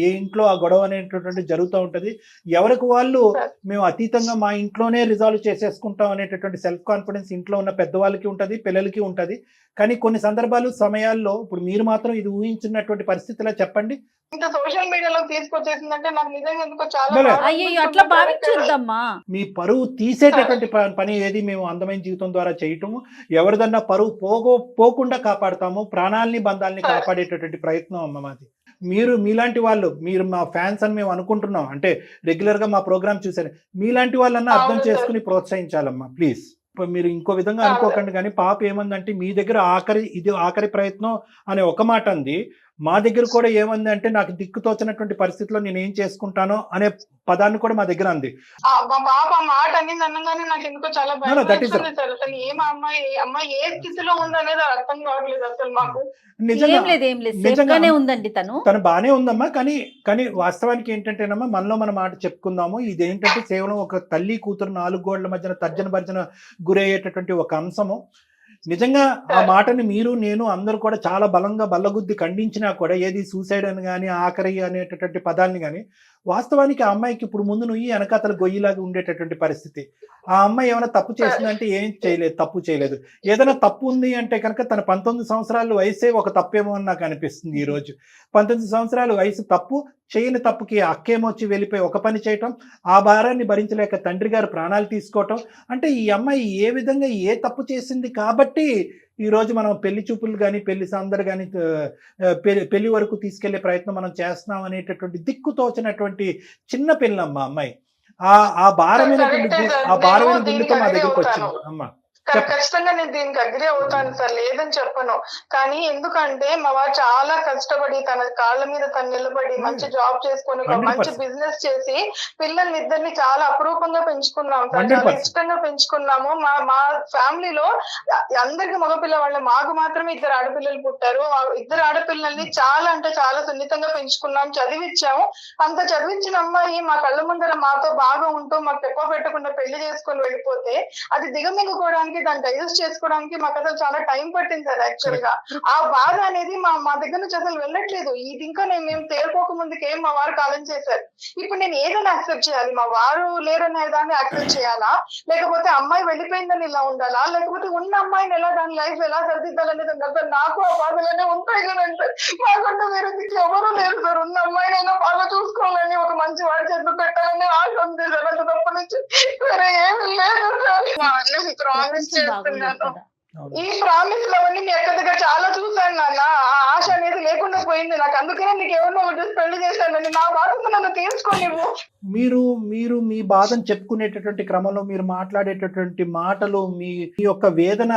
ఏ ఇంట్లో ఆ గొడవ అనేటటువంటి జరుగుతూ ఉంటది. ఎవరికి వాళ్ళు మేము అతీతంగా మా ఇంట్లోనే రిజాల్వ్ చేసేసుకుంటాం అనేటటువంటి సెల్ఫ్ కాన్ఫిడెన్స్ ఇంట్లో ఉన్న పెద్దవాళ్ళకి ఉంటది, పిల్లలకి ఉంటది. కానీ కొన్ని సందర్భాలు సమయాల్లో ఇప్పుడు మీరు మాత్రం ఇది ఊహించినటువంటి పరిస్థితిలా చెప్పండి. ఇంత సోషల్ మీడియాలో తీసుకొచ్చేసిందంటే నాకు నిజంగా ఎందుకో చాలా అయ్యో, అట్లా భావించొద్దమ్మా. మీ పరువు తీసేటటువంటి పని ఏది మేము అందమైన జీవితం ద్వారా చేయటము, ఎవరిదన్నా పరువు పోకుండా కాపాడుతాము, ప్రాణాలని బంధాలని కాపాడేటటువంటి ప్రయత్నం అమ్మ మాది. మీరు మీలాంటి వాళ్ళు, మీరు మా ఫ్యాన్స్ అని మేము అనుకుంటున్నాం, అంటే రెగ్యులర్ గా మా ప్రోగ్రామ్ చూసారు, మీలాంటి వాళ్ళన్నా అర్థం చేసుకుని ప్రోత్సహించాలమ్మా ప్లీజ్. మీరు ఇంకో విధంగా అనుకోకండి. కానీ పాప ఏమందంటే మీ దగ్గర ఆఖరి ప్రయత్నం అనే ఒక మాట అంది. మా దగ్గర కూడా ఏమంది అంటే నాకు దిక్కుతోచినటువంటి పరిస్థితిలో నేను ఏం చేసుకుంటానో అనే పదాన్ని కూడా మా దగ్గర అంది. మా పాప మాట అన్నింది అనగానే నాకు ఎందుకో చాలా భయం. అసలు అమ్మాయి ఏ స్థితిలో ఉందనేది అర్థం కావట్లేదు అసలు మాకు. తను బానే ఉందమ్మా. కానీ వాస్తవానికి ఏంటంటేనమ్మా, మనలో మన మాట చెప్పుకుందాము. ఇదేంటంటే కేవలం ఒక తల్లి కూతురు 4 గోడల మధ్యన తర్జన భర్జన గురయ్యేటటువంటి ఒక అంశము. నిజంగా ఆ మాటని మీరు నేను అందరూ కూడా చాలా బలంగా బల్లగుద్ది ఖండించినా కూడా, ఏది సూసైడ్ అని కానీ ఆఖరి అనేటటువంటి పదాన్ని కానీ, వాస్తవానికి ఆ అమ్మాయికి ఇప్పుడు ముందు నువ్వు వెనకాతల గొయ్యిలాగా ఉండేటటువంటి పరిస్థితి. ఆ అమ్మాయి ఏమైనా తప్పు చేసిందంటే ఏం చేయలేదు, తప్పు చేయలేదు. ఏదైనా తప్పు ఉంది అంటే కనుక తన 19 సంవత్సరాల వయసే ఒక తప్పేమో అని నాకు అనిపిస్తుంది ఈరోజు. 19 సంవత్సరాల వయసు తప్పు, చేయని తప్పుకి అక్కేమొచ్చి వెళ్ళిపోయి ఒక పని చేయటం, ఆ భారాన్ని భరించలేక తండ్రి గారు ప్రాణాలు తీసుకోవటం. అంటే ఈ అమ్మాయి ఏ విధంగా ఏ తప్పు చేసింది కాబట్టి ఈరోజు మనం పెళ్లి చూపులు కానీ పెళ్లి సందడి కానీ పెళ్లి వరకు తీసుకెళ్లే ప్రయత్నం మనం చేస్తున్నాం అనేటటువంటి దిక్కుతోచినటువంటి చిన్న పిల్లమ్మ అమ్మాయి. ఆ భారమైన గుండెతో మా దగ్గరకు వచ్చింది అమ్మ. ఖచ్చితంగా నేను దీనికి అగ్రి అవుతాను సార్, లేదని చెప్పను. కానీ ఎందుకంటే మా వారు చాలా కష్టపడి తన కాళ్ళ మీద తను నిలబడి మంచి జాబ్ చేసుకొని ఒక మంచి 100%. బిజినెస్ చేసి పిల్లల్ని ఇద్దరిని చాలా అపురూపంగా పెంచుకున్నాం సార్, చాలా 100%. ఇష్టంగా పెంచుకున్నాము. మా ఫ్యామిలీలో అందరికి మగపిల్ల వాళ్ళే, మాకు మాత్రమే 2 ఆడపిల్లలు పుట్టారు. ఆ 2 ఆడపిల్లల్ని చాలా అంటే చాలా సున్నితంగా పెంచుకున్నాం, చదివించాము. అంత చదివించిన అమ్మాయి మా కళ్ళ ముందర మాతో బాగా ఉంటూ మాకు తెప్ప పెట్టకుండా పెళ్లి చేసుకొని వెళ్ళిపోతే అది దిగమింగుకోవడానికి, దాన్ని డైజెస్ట్ చేసుకోవడానికి మాకు అసలు చాలా టైం పట్టింది సార్. యాక్చువల్ గా ఆ బాధ అనేది మా దగ్గర నుంచి అసలు వెళ్ళట్లేదు. ఇది ఇంకా మేము తేరుకోక ముందుకే మా వారు కాలం చేశారు. ఇప్పుడు నేను ఏదైనా యాక్సెప్ట్ చేయాలి? మా వారు లేరనే దాన్ని యాక్సెప్ట్ చేయాలా, లేకపోతే అమ్మాయి వెళ్ళిపోయిందని ఇలా ఉండాలా, లేకపోతే ఉన్న అమ్మాయిని ఎలా దాని లైఫ్ ఎలా సరిదిద్దాలనేది ఉండాలి సార్. నాకు ఆ బాధలనే ఉంటాయి కదండి. మాకంటే వేరే దిక్కు ఎవరూ లేరు సార్. ఉన్న అమ్మాయినైనా బాగా చూసుకోవాలని, ఒక మంచి వాడి చేతులు పెట్టాలని ఆశ ఉంది సార్. అంత తప్ప నుంచి వేరే ఏమీ లేదు సార్. మా అన్న ప్రామిస్ చేస్తున్నాను. ఈ ప్రామిస్ లో అవన్నీ మీ అక్క దగ్గర చాలా చూసాను నాన్న. ఆ ఆశ అనేది లేకుండా పోయింది నాకు. అందుకనే నీకు ఎవరినో చూసి పెళ్లి చేశానని. నా బాధను నన్ను తీర్చుకొని మీరు మీ బాధను చెప్పుకునేటటువంటి క్రమంలో మీరు మాట్లాడేటటువంటి మాటలు, మీ యొక్క వేదన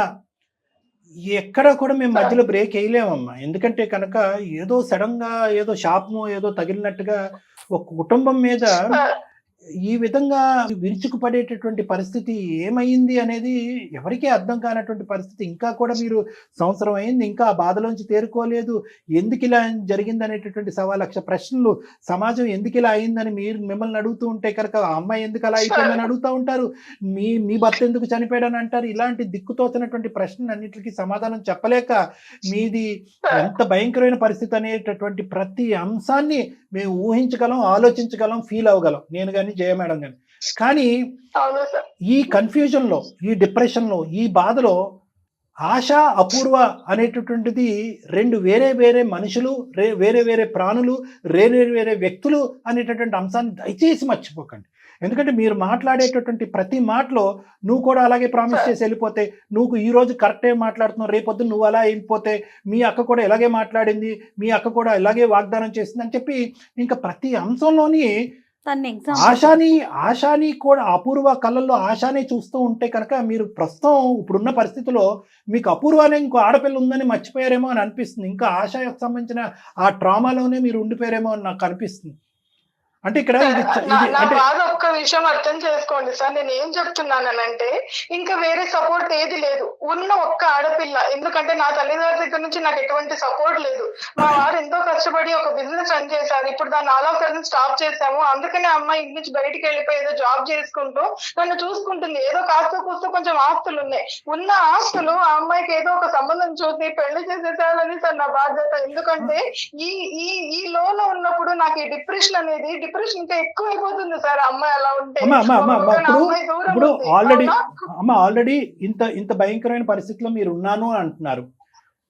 ఎక్కడ కూడా మేము మధ్యలో బ్రేక్ వేయలేమమ్మా. ఎందుకంటే కనుక ఏదో సడన్ గా ఏదో శాపము ఏదో తగిలినట్టుగా ఒక కుటుంబం మీద ఈ విధంగా విరుచుకుపడేటటువంటి పరిస్థితి ఏమైంది అనేది ఎవరికీ అర్థం కానటువంటి పరిస్థితి. ఇంకా కూడా మీరు సంవత్సరం అయింది, ఇంకా ఆ బాధలోంచి తేరుకోలేదు. ఎందుకు ఇలా జరిగింది అనేటటువంటి 1,00,000 ప్రశ్నలు. సమాజం ఎందుకు ఇలా అయిందని మిమ్మల్ని అడుగుతూ ఉంటే కనుక ఆ అమ్మాయి ఎందుకు అలా అయిపోయిందని అడుగుతూ ఉంటారు. మీ భర్త ఎందుకు చనిపోయాడని అంటారు. ఇలాంటి దిక్కుతోచినటువంటి ప్రశ్నలు అన్నిటికీ సమాధానం చెప్పలేక మీది ఎంత భయంకరమైన పరిస్థితి అనేటటువంటి ప్రతి అంశాన్ని మేము ఊహించగలం, ఆలోచించగలం, ఫీల్ అవ్వగలం. నేను కానీ జయ మేడం కానీ. కానీ ఈ కన్ఫ్యూజన్లో, ఈ డిప్రెషన్లో, ఈ బాధలో ఆశ, అపూర్వ అనేటటువంటిది 2 వేరే వేరే మనుషులు, వేరే వేరే ప్రాణులు, వేరే వేరే వ్యక్తులు అనేటటువంటి అంశాన్ని దయచేసి మర్చిపోకండి. ఎందుకంటే మీరు మాట్లాడేటటువంటి ప్రతి మాటలో నువ్వు కూడా అలాగే ప్రామిస్ చేసి వెళ్ళిపోతే, నువ్వు ఈ రోజు కరెక్టే మాట్లాడుతున్నావు, రేపొద్దు నువ్వు అలా వెళ్ళిపోతే మీ అక్క కూడా ఇలాగే మాట్లాడింది, మీ అక్క కూడా ఇలాగే వాగ్దానం చేసింది అని చెప్పి ఇంకా ప్రతి అంశంలోని ఆశాని కూడా అపూర్వ కళ్ళల్లో ఆశానే చూస్తూ ఉంటే కనుక మీరు ప్రస్తుతం ఇప్పుడున్న పరిస్థితిలో మీకు అపూర్వానే ఇంకో ఆడపిల్ల ఉందని మర్చిపోయారేమో అని అనిపిస్తుంది. ఇంకా ఆశకు సంబంధించిన ఆ ట్రామాలోనే మీరు ఉండిపోయారేమో అని నాకు అనిపిస్తుంది. అంటే ఇక్కడ బాగా ఒక్క విషయం అర్థం చేసుకోండి సార్. నేను ఏం చెప్తున్నానంటే ఇంకా వేరే సపోర్ట్ ఏది లేదు. ఉన్న ఒక్క ఆడపిల్ల. ఎందుకంటే నా తల్లిదండ్రుల దగ్గర నుంచి నాకు ఎటువంటి సపోర్ట్ లేదు. మా వారు ఎంతో కష్టపడి ఒక బిజినెస్ రన్ చేశారు. ఇప్పుడు దాన్ని ఆల్ ఆఫ్ సడన్ స్టాప్ చేశాము. అందుకనే అమ్మాయి ఇంటి నుంచి బయటికి వెళ్ళిపోయి ఏదో జాబ్ చేసుకుంటూ నన్ను చూసుకుంటుంది. ఏదో కాస్త కూస్తూ కొంచెం ఆస్తులు ఉన్నాయి. ఉన్న ఆస్తులు ఆ అమ్మాయికి ఏదో ఒక సంబంధం చూసి పెళ్లి చేసేసాలని సార్ నా బాధ్యత. ఎందుకంటే ఈ లోలో ఉన్నప్పుడు నాకు ఈ డిప్రెషన్ అనేది ఇంకా ఎక్కువ అయిపోతుంది సార్. అమ్మాయి అలా ఉంటే ఇప్పుడు ఆల్రెడీ ఇంత భయంకరమైన పరిస్థితిలో మీరు ఉన్నాను అంటున్నారు.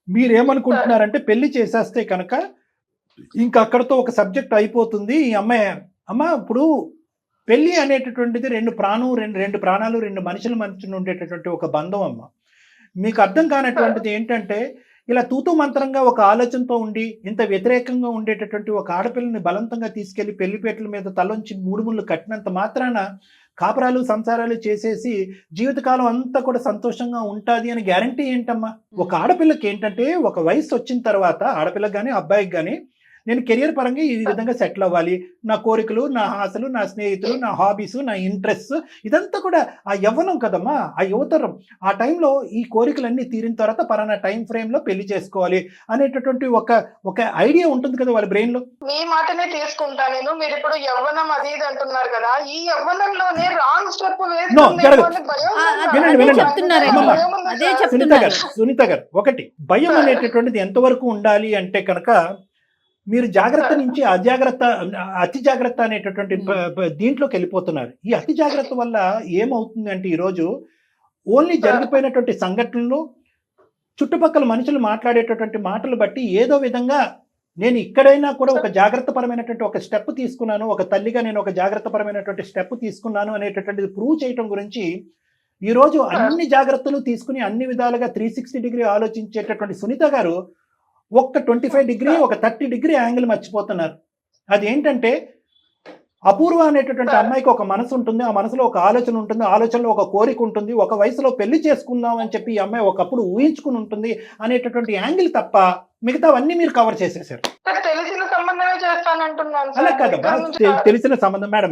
మీరేమనుకుంటున్నారంటే పెళ్లి చేసేస్తే కనుక ఇంకా అక్కడతో ఒక సబ్జెక్ట్ అయిపోతుంది. ఈ అమ్మాయి ఇప్పుడు పెళ్లి అనేటటువంటిది 2 ప్రాణాలు 2 మనుషుల మధ్య ఉండేటటువంటి ఒక బంధం అమ్మ. మీకు అర్థం కానటువంటిది ఏంటంటే ఇలా తూతూ మంత్రంగా ఒక ఆలోచనతో ఉండి ఇంత వ్యతిరేకంగా ఉండేటటువంటి ఒక ఆడపిల్లని బలవంతంగా తీసుకెళ్లి పెళ్లిపేటల మీద తలొంచి 3 ముళ్ళు కట్టినంత మాత్రాన కాపురాలు సంసారాలు చేసేసి జీవితకాలం అంతా కూడా సంతోషంగా ఉంటుంది అని గ్యారంటీ ఏంటమ్మా? ఒక ఆడపిల్లకి ఏంటంటే ఒక వయసు వచ్చిన తర్వాత ఆడపిల్లకి కానీ అబ్బాయికి కానీ నేను కెరియర్ పరంగా ఈ విధంగా సెటిల్ అవ్వాలి, నా కోరికలు, నా ఆశలు, నా స్నేహితులు, నా హాబీస్, నా ఇంట్రెస్ట్ ఇదంతా కూడా ఆ యవ్వనం కదమ్మా, ఆ యువతరం. ఆ టైంలో ఈ కోరికలన్నీ తీరిన తర్వాత పలానా టైం ఫ్రేమ్లో పెళ్లి చేసుకోవాలి అనేటటువంటి ఒక ఐడియా ఉంటుంది కదా వాళ్ళ బ్రెయిన్ లో. మీ మాటనే తీసుకుంటా నేను. మీరు ఇప్పుడు యవ్వనం అది ఇది అంటున్నారు కదా, ఈ యవ్వనంలోనే రాంగ్ స్టెప్ సునీత గారు ఒకటి భయం అనేటటువంటిది ఎంతవరకు ఉండాలి అంటే కనుక మీరు జాగ్రత్త నుంచి అతి జాగ్రత్త అనేటటువంటి దీంట్లోకి వెళ్ళిపోతున్నారు. ఈ అతి జాగ్రత్త వల్ల ఏమవుతుంది అంటే ఈరోజు ఓన్లీ జరిగిపోయినటువంటి సంఘటనలు, చుట్టుపక్కల మనుషులు మాట్లాడేటటువంటి మాటలు బట్టి ఏదో విధంగా నేను ఇక్కడైనా కూడా ఒక జాగ్రత్తపరమైనటువంటి ఒక స్టెప్ తీసుకున్నాను, ఒక తల్లిగా నేను ఒక జాగ్రత్తపరమైనటువంటి స్టెప్ తీసుకున్నాను అనేటటువంటిది ప్రూవ్ చేయటం గురించి ఈరోజు అన్ని జాగ్రత్తలు తీసుకుని అన్ని విధాలుగా 360 డిగ్రీ ఆలోచించేటటువంటి సునీత గారు ఒక్క 25 డిగ్రీ ఒక 30 డిగ్రీ యాంగిల్ మర్చిపోతున్నారు. అదేంటంటే అపూర్వ అనేటటువంటి అమ్మాయికి ఒక మనసు ఉంటుంది, ఆ మనసులో ఒక ఆలోచన ఉంటుంది, ఆలోచనలో ఒక కోరిక ఉంటుంది, ఒక వయసులో పెళ్లి చేసుకుందాం అని చెప్పి ఈ అమ్మాయి ఒకప్పుడు ఊహించుకుని ఉంటుంది అనేటటువంటి యాంగిల్ తప్ప మిగతావన్నీ మీరు కవర్ చేసేసారు. తెలిసిన సంబంధమే చేస్తానంటున్నాను అలా సార్. కాదమ్మా, తెలిసిన సంబంధం. మేడం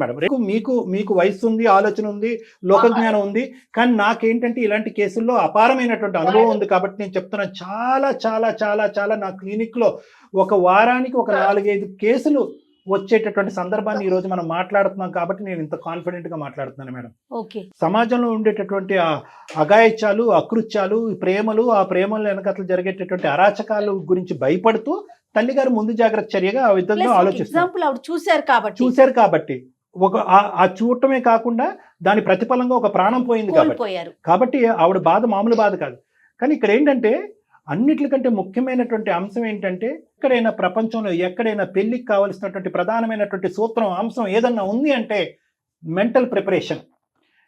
మీకు వయసు ఉంది, ఆలోచన ఉంది, లోకజ్ఞానం ఉంది, కానీ నాకేంటంటే ఇలాంటి కేసుల్లో అపారమైనటువంటి అనుభవం ఉంది కాబట్టి నేను చెప్తున్నాను. చాలా చాలా చాలా చాలా నా క్లినిక్ లో ఒక వారానికి ఒక 4-5 కేసులు వచ్చేటటువంటి సందర్భాన్ని ఈ రోజు మనం మాట్లాడుతున్నాం కాబట్టి నేను ఇంత కాన్ఫిడెంట్ గా మాట్లాడుతున్నాను మేడం. ఓకే. సమాజంలో ఉండేటటువంటి ఆ అఘాయిత్యాలు, అకృత్యాలు, ప్రేమలు, ఆ ప్రేమల వెనకట్లు జరిగేటటువంటి అరాచకాలు గురించి భయపడుతూ తల్లిగారు ముందు జాగ్రత్త చర్యగా ఆ విధంగా ఆలోచిస్తారు. ఎగ్జాంపుల్ ఆవిడ చూశారు కాబట్టి ఒక ఆ చూడటమే కాకుండా దాని ప్రతిఫలంగా ఒక ప్రాణం పోయింది కాబట్టి ఆవిడ బాధ మామూలు బాధ కాదు. కానీ ఇక్కడ ఏంటంటే అన్నిటికంటే ముఖ్యమైనటువంటి అంశం ఏంటంటే ఎక్కడైనా ప్రపంచంలో ఎక్కడైనా పెళ్లికి కావలసినటువంటి ప్రధానమైనటువంటి సూత్రం అంశం ఏదన్నా ఉంది అంటే మెంటల్ ప్రిపరేషన్.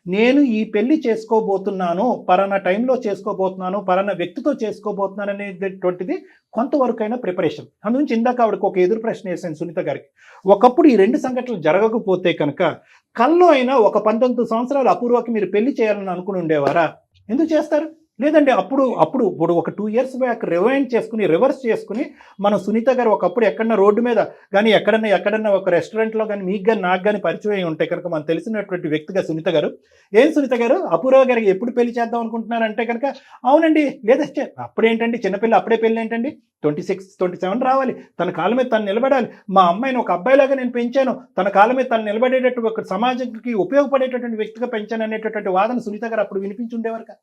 నేను ఈ పెళ్లి చేసుకోబోతున్నాను, పలానా టైంలో చేసుకోబోతున్నాను, పలానా వ్యక్తితో చేసుకోబోతున్నాను అనేటటువంటిది కొంతవరకైనా ప్రిపరేషన్. అందుగురించి ఇందాక ఆవిడకి ఒక ఎదురు ప్రశ్న వేసాను సునీత గారికి. ఒకప్పుడు ఈ 2 సంఘటనలు జరగకపోతే కనుక కల్లో అయినా ఒక 19 సంవత్సరాలు అపూర్వకి మీరు పెళ్లి చేయాలని అనుకుని ఉండేవారా? ఎందుకు చేస్తారు? లేదండి, ఇప్పుడు ఒక 2 years బ్యాక్ రివర్స్ చేసుకుని మనం సునీత గారు ఒకప్పుడు ఎక్కడన్నా రోడ్డు మీద కానీ ఎక్కడన్నా ఒక రెస్టారెంట్లో కానీ మీకు కానీ నాకు కానీ పరిచయం ఉంటే కనుక మనం తెలిసినటువంటి వ్యక్తిగా సునీత గారు, ఏం సునీత గారు అపూర్వ గారికి ఎప్పుడు పెళ్లి చేద్దాం అనుకుంటున్నారంటే కనుక అవునండి, లేదా అప్పుడేంటండి చిన్నపిల్ల, అప్పుడే పెళ్ళి ఏంటండి, 26, 27 రావాలి, తన కాళ్ళ మీద తను నిలబడాలి, మా అమ్మాయిని ఒక అబ్బాయిలాగా నేను పెంచాను, తన కాళ్ళ మీద తను నిలబడేటట్టు ఒక సమాజానికి ఉపయోగపడేటటువంటి వ్యక్తిగా పెంచాను అనేటటువంటి వాదన సునీత గారు అప్పుడు వినిపించుండేవారు కదా?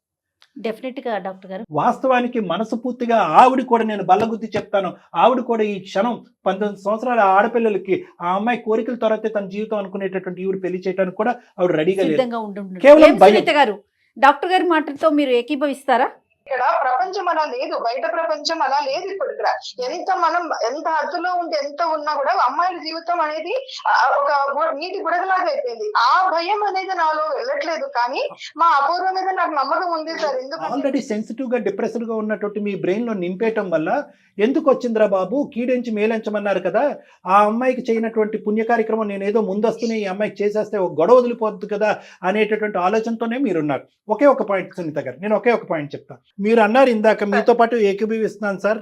డెఫినెట్ గా డాక్టర్ గారు. వాస్తవానికి మనసు పూర్తిగా ఆవిడ కూడా, నేను బల్లగుద్ది చెప్తాను, ఆవిడ కూడా ఈ క్షణం 19 సంవత్సరాల ఆడపిల్లలకి ఆ అమ్మాయి కోరికల తర్వాతే తన జీవితం అనుకునేటటువంటి ఈవిడ పెళ్లి చేయడానికి కూడా ఆవిడ రెడీగా లేదు. కేవలం సునీత గారు, డాక్టర్ గారి మాటలతో మీరు ఏకీభవిస్తారా? ఇక్కడ ప్రపంచం అలా లేదు, బయట ప్రపంచం అలా లేదు. ఇప్పుడు ఇక్కడ ఎంత హద్దులో ఉంటే ఎంత ఉన్నా కూడా అమ్మాయిల జీవితం అనేది ఒక నీటి గుడగలాగా అయిపోయింది. ఆ భయం అనేది నాలో వెళ్ళట్లేదు, కానీ మా అపూర్వ మీద నాకు నమ్మకం ఉంది సార్. ఎందుకంటే ఆల్రెడీ సెన్సిటివ్ గా డిప్రెస్డ్ గా ఉన్నటువంటి మీ బ్రెయిన్ లో నింపేయటం వల్ల ఎందుకు వచ్చిందిరా బాబు, కీడెంచి మేలంచమన్నారు కదా, ఆ అమ్మాయికి చేయనటువంటి పుణ్య కార్యక్రమం నేనేదో ముందొస్తూనే ఈ అమ్మాయికి చేసేస్తే ఒక గొడవ వదిలిపోద్దు కదా అనేటటువంటి ఆలోచనతోనే మీరున్నారు. ఒకే ఒక పాయింట్ సునీత గారు, నేను ఒకే ఒక పాయింట్ చెప్తాను. మీరు అన్నారు ఇందాక, మీతో పాటు ఏకీభవిస్తున్నాను సార్,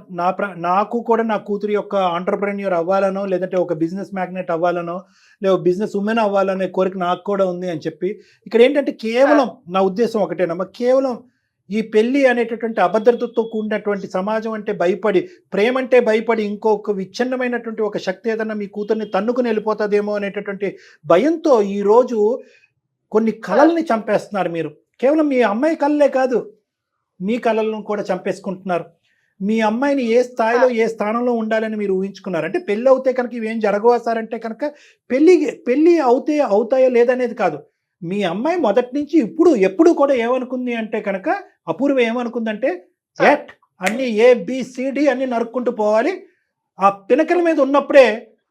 నాకు కూడా నా కూతురి యొక్క ఆంటర్ప్రెన్యూర్ అవ్వాలనో, లేదంటే ఒక బిజినెస్ మ్యాగ్నెట్ అవ్వాలనో, లేదా బిజినెస్ ఉమెన్ అవ్వాలనే కోరిక నాకు కూడా ఉంది అని చెప్పి, ఇక్కడ ఏంటంటే కేవలం నా ఉద్దేశం ఒకటేనమ్మా, కేవలం ఈ పెళ్లి అనేటటువంటి అభద్రతతో కూడినటువంటి సమాజం అంటే భయపడి, ప్రేమ అంటే భయపడి, ఇంకొక విచ్ఛిన్నమైనటువంటి ఒక శక్తి ఏదన్నా మీ కూతుర్ని తన్నుకుని వెళ్ళిపోతుందేమో అనేటటువంటి భయంతో ఈరోజు కొన్ని కళల్ని చంపేస్తున్నారు మీరు. కేవలం మీ అమ్మాయి కళలే కాదు, మీ కళలను కూడా చంపేసుకుంటున్నారు. మీ అమ్మాయిని ఏ స్థాయిలో ఏ స్థానంలో ఉండాలని మీరు ఊహించుకున్నారు. అంటే పెళ్ళి అవుతే కనుక ఇవేం జరగవా సార్ అంటే కనుక పెళ్ళి అవుతాయో లేదనేది కాదు. మీ అమ్మాయి మొదటి నుంచి ఎప్పుడు కూడా ఏమనుకుంది అంటే కనుక, అపూర్వ ఏమనుకుందంటే అన్ని ABCD అన్ని నరుక్కుంటూ పోవాలి, ఆ పినకల మీద ఉన్నప్పుడే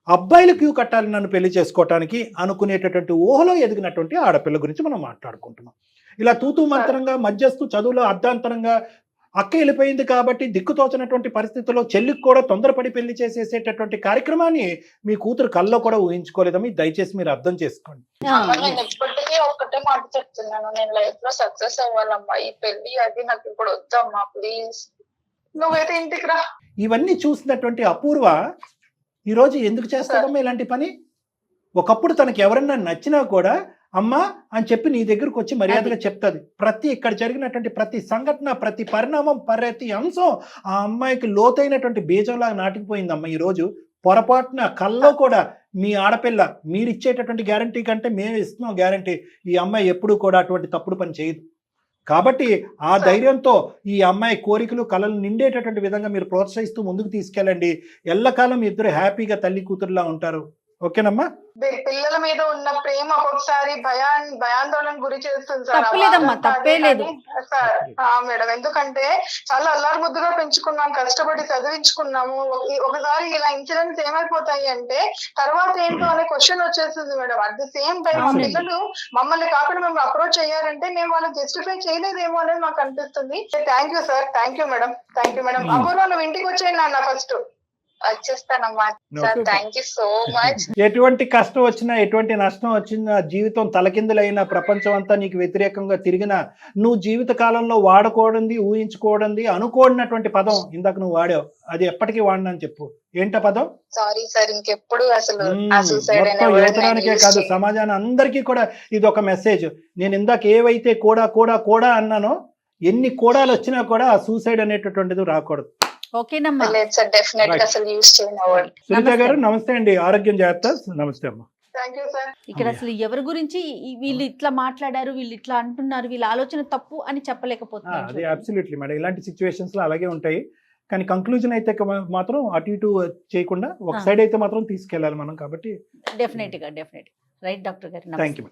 అబ్బాయిలు క్యూ కట్టాలి నన్ను పెళ్లి చేసుకోవటానికి అనుకునేటటువంటి ఊహలో ఎదిగినటువంటి ఆడపిల్ల గురించి మనం మాట్లాడుకుంటున్నాం. ఇలా తూతూ మంత్రంగా మధ్యస్థు చదువులో అర్ధాంతరంగా అక్క వెళ్ళిపోయింది కాబట్టి దిక్కుతోచినటువంటి పరిస్థితుల్లో చెల్లికి కూడా తొందరపడి పెళ్లి చేసేసేటటువంటి కార్యక్రమాన్ని మీ కూతురు కల్లో కూడా ఊహించుకోలేదని దయచేసి మీరు అర్థం చేసుకోండి. నేను ఇప్పటికీ ఒక్కటే మాట చెప్తున్నాను, నేను లైఫ్ లో సక్సెస్ అవ్వాలమ్మా, ఈ పెళ్లి అది నాకు ఇప్పుడు వద్దమ్మా, ప్లీజ్ నువ్వైతే ఇంటికి రా. ఇవన్నీ చూసినటువంటి అపూర్వ ఈరోజు ఎందుకు చేస్తాడమ్మా ఇలాంటి పని? ఒకప్పుడు తనకి ఎవరన్నా నచ్చినా కూడా అమ్మా అని చెప్పి నీ దగ్గరకు వచ్చి మర్యాదగా చెప్తుంది. ఇక్కడ జరిగినటువంటి ప్రతి సంఘటన, ప్రతి పరిణామం, ప్రతి అంశం ఆ అమ్మాయికి లోతైనటువంటి బీజంలాగా నాటికిపోయిందమ్మా. ఈరోజు పొరపాటున కల్లో కూడా మీ ఆడపిల్ల మీరు ఇచ్చేటటువంటి గ్యారంటీ కంటే మేము ఇస్తున్నాం గ్యారంటీ, ఈ అమ్మాయి ఎప్పుడూ కూడా అటువంటి తప్పుడు పని చేయదు. కాబట్టి ఆ ధైర్యంతో ఈ అమ్మాయి కోరికలు కళలు నిండేటటువంటి విధంగా మీరు ప్రోత్సహిస్తూ ముందుకు తీసుకెళ్ళండి. ఎల్లకాలం ఇద్దరు హ్యాపీగా తల్లి కూతురులా ఉంటారు. ఓకేనమ్మా? పిల్లల మీద ఉన్న ప్రేమ ఒక్కొక్కసారి భయాందోళన గురి చేస్తుంది సార్. తప్పలేదమ్మా, తప్పే లేదు మేడం, ఎందుకంటే చాలా అల్లారు ముద్దుగా పెంచుకున్నాం, కష్టపడి చదివించుకున్నాము. ఒకసారి ఇలా ఇన్సిడెంట్స్ ఏమైపోతాయి అంటే తర్వాత ఏంటో అనే క్వశ్చన్ వచ్చేస్తుంది madam. At the same time మా పిల్లలు మమ్మల్ని కాకుండా మేము అప్రోచ్ అయ్యారంటే మేము వాళ్ళకి జస్టిఫై చేయలేదేమో అనేది మాకు అనిపిస్తుంది. Thank you sir, thank you madam, thank you madam. Apoorva నువ్వు ఇంటికి వచ్చేయండి నాన్న ఫస్ట్. వచ్చేస్తానమ్మా sir. Okay. Thank you so much. ఎటువంటి కష్టం వచ్చినా ఎటువంటి నష్టం వచ్చినా జీవితం తలకిందులైన ప్రపంచం అంతా నీకు వ్యతిరేకంగా తిరిగినా నువ్వు జీవిత కాలంలో వాడకూడదు, ఊహించుకోవడంది, అనుకోడినటువంటి పదం ఇందాక నువ్వు వాడావు, అది ఎప్పటికీ వాడినని చెప్పు. ఏంట పదం? సారీ సార్, ఇంకెప్పుడు అసలు ఆ suicide అనే మొత్తం word యువతరానికే నేను use కాదు చేయను. సమాజాన్ని అందరికీ కూడా ఇది ఒక మెసేజ్. నేను ఇందాక ఏవైతే కూడా అన్నానో ఎన్ని కోడాలు వచ్చినా కూడా ఆ సూసైడ్ అనేటటువంటిది రాకూడదు. ఓకేనమ్మా. లేదు సార్, డెఫినెట్ గా Right. అసలు యూస్ చేయను వర్డ్. సునీత గారు నమస్తే అండి, ఆరోగ్యం జాగ్రత్త. నమస్తే అమ్మా. Thank you sir. ఇక్కడ అసలు ఎవరి గురించి వీళ్ళు ఇట్లా మాట్లాడారు, వీళ్ళు ఇట్లా అంటున్నారు, వీళ్ళ ఆలోచన తప్పు అని చెప్పలేకపోతున్నారు. అది అబ్సల్యూట్లీ మేడం, ఇలాంటి సిచ్యువేషన్స్ లో అలాగే ఉంటాయి. కానీ కంక్లూజన్ అయితే మాత్రం అటు ఇటు చేయకుండా ఒక సైడ్ అయితే మాత్రం తీసుకెళ్ళాలి మనం. కాబట్టి డెఫినెట్ గా రైట్ డాక్టర్ గారు. Thank you.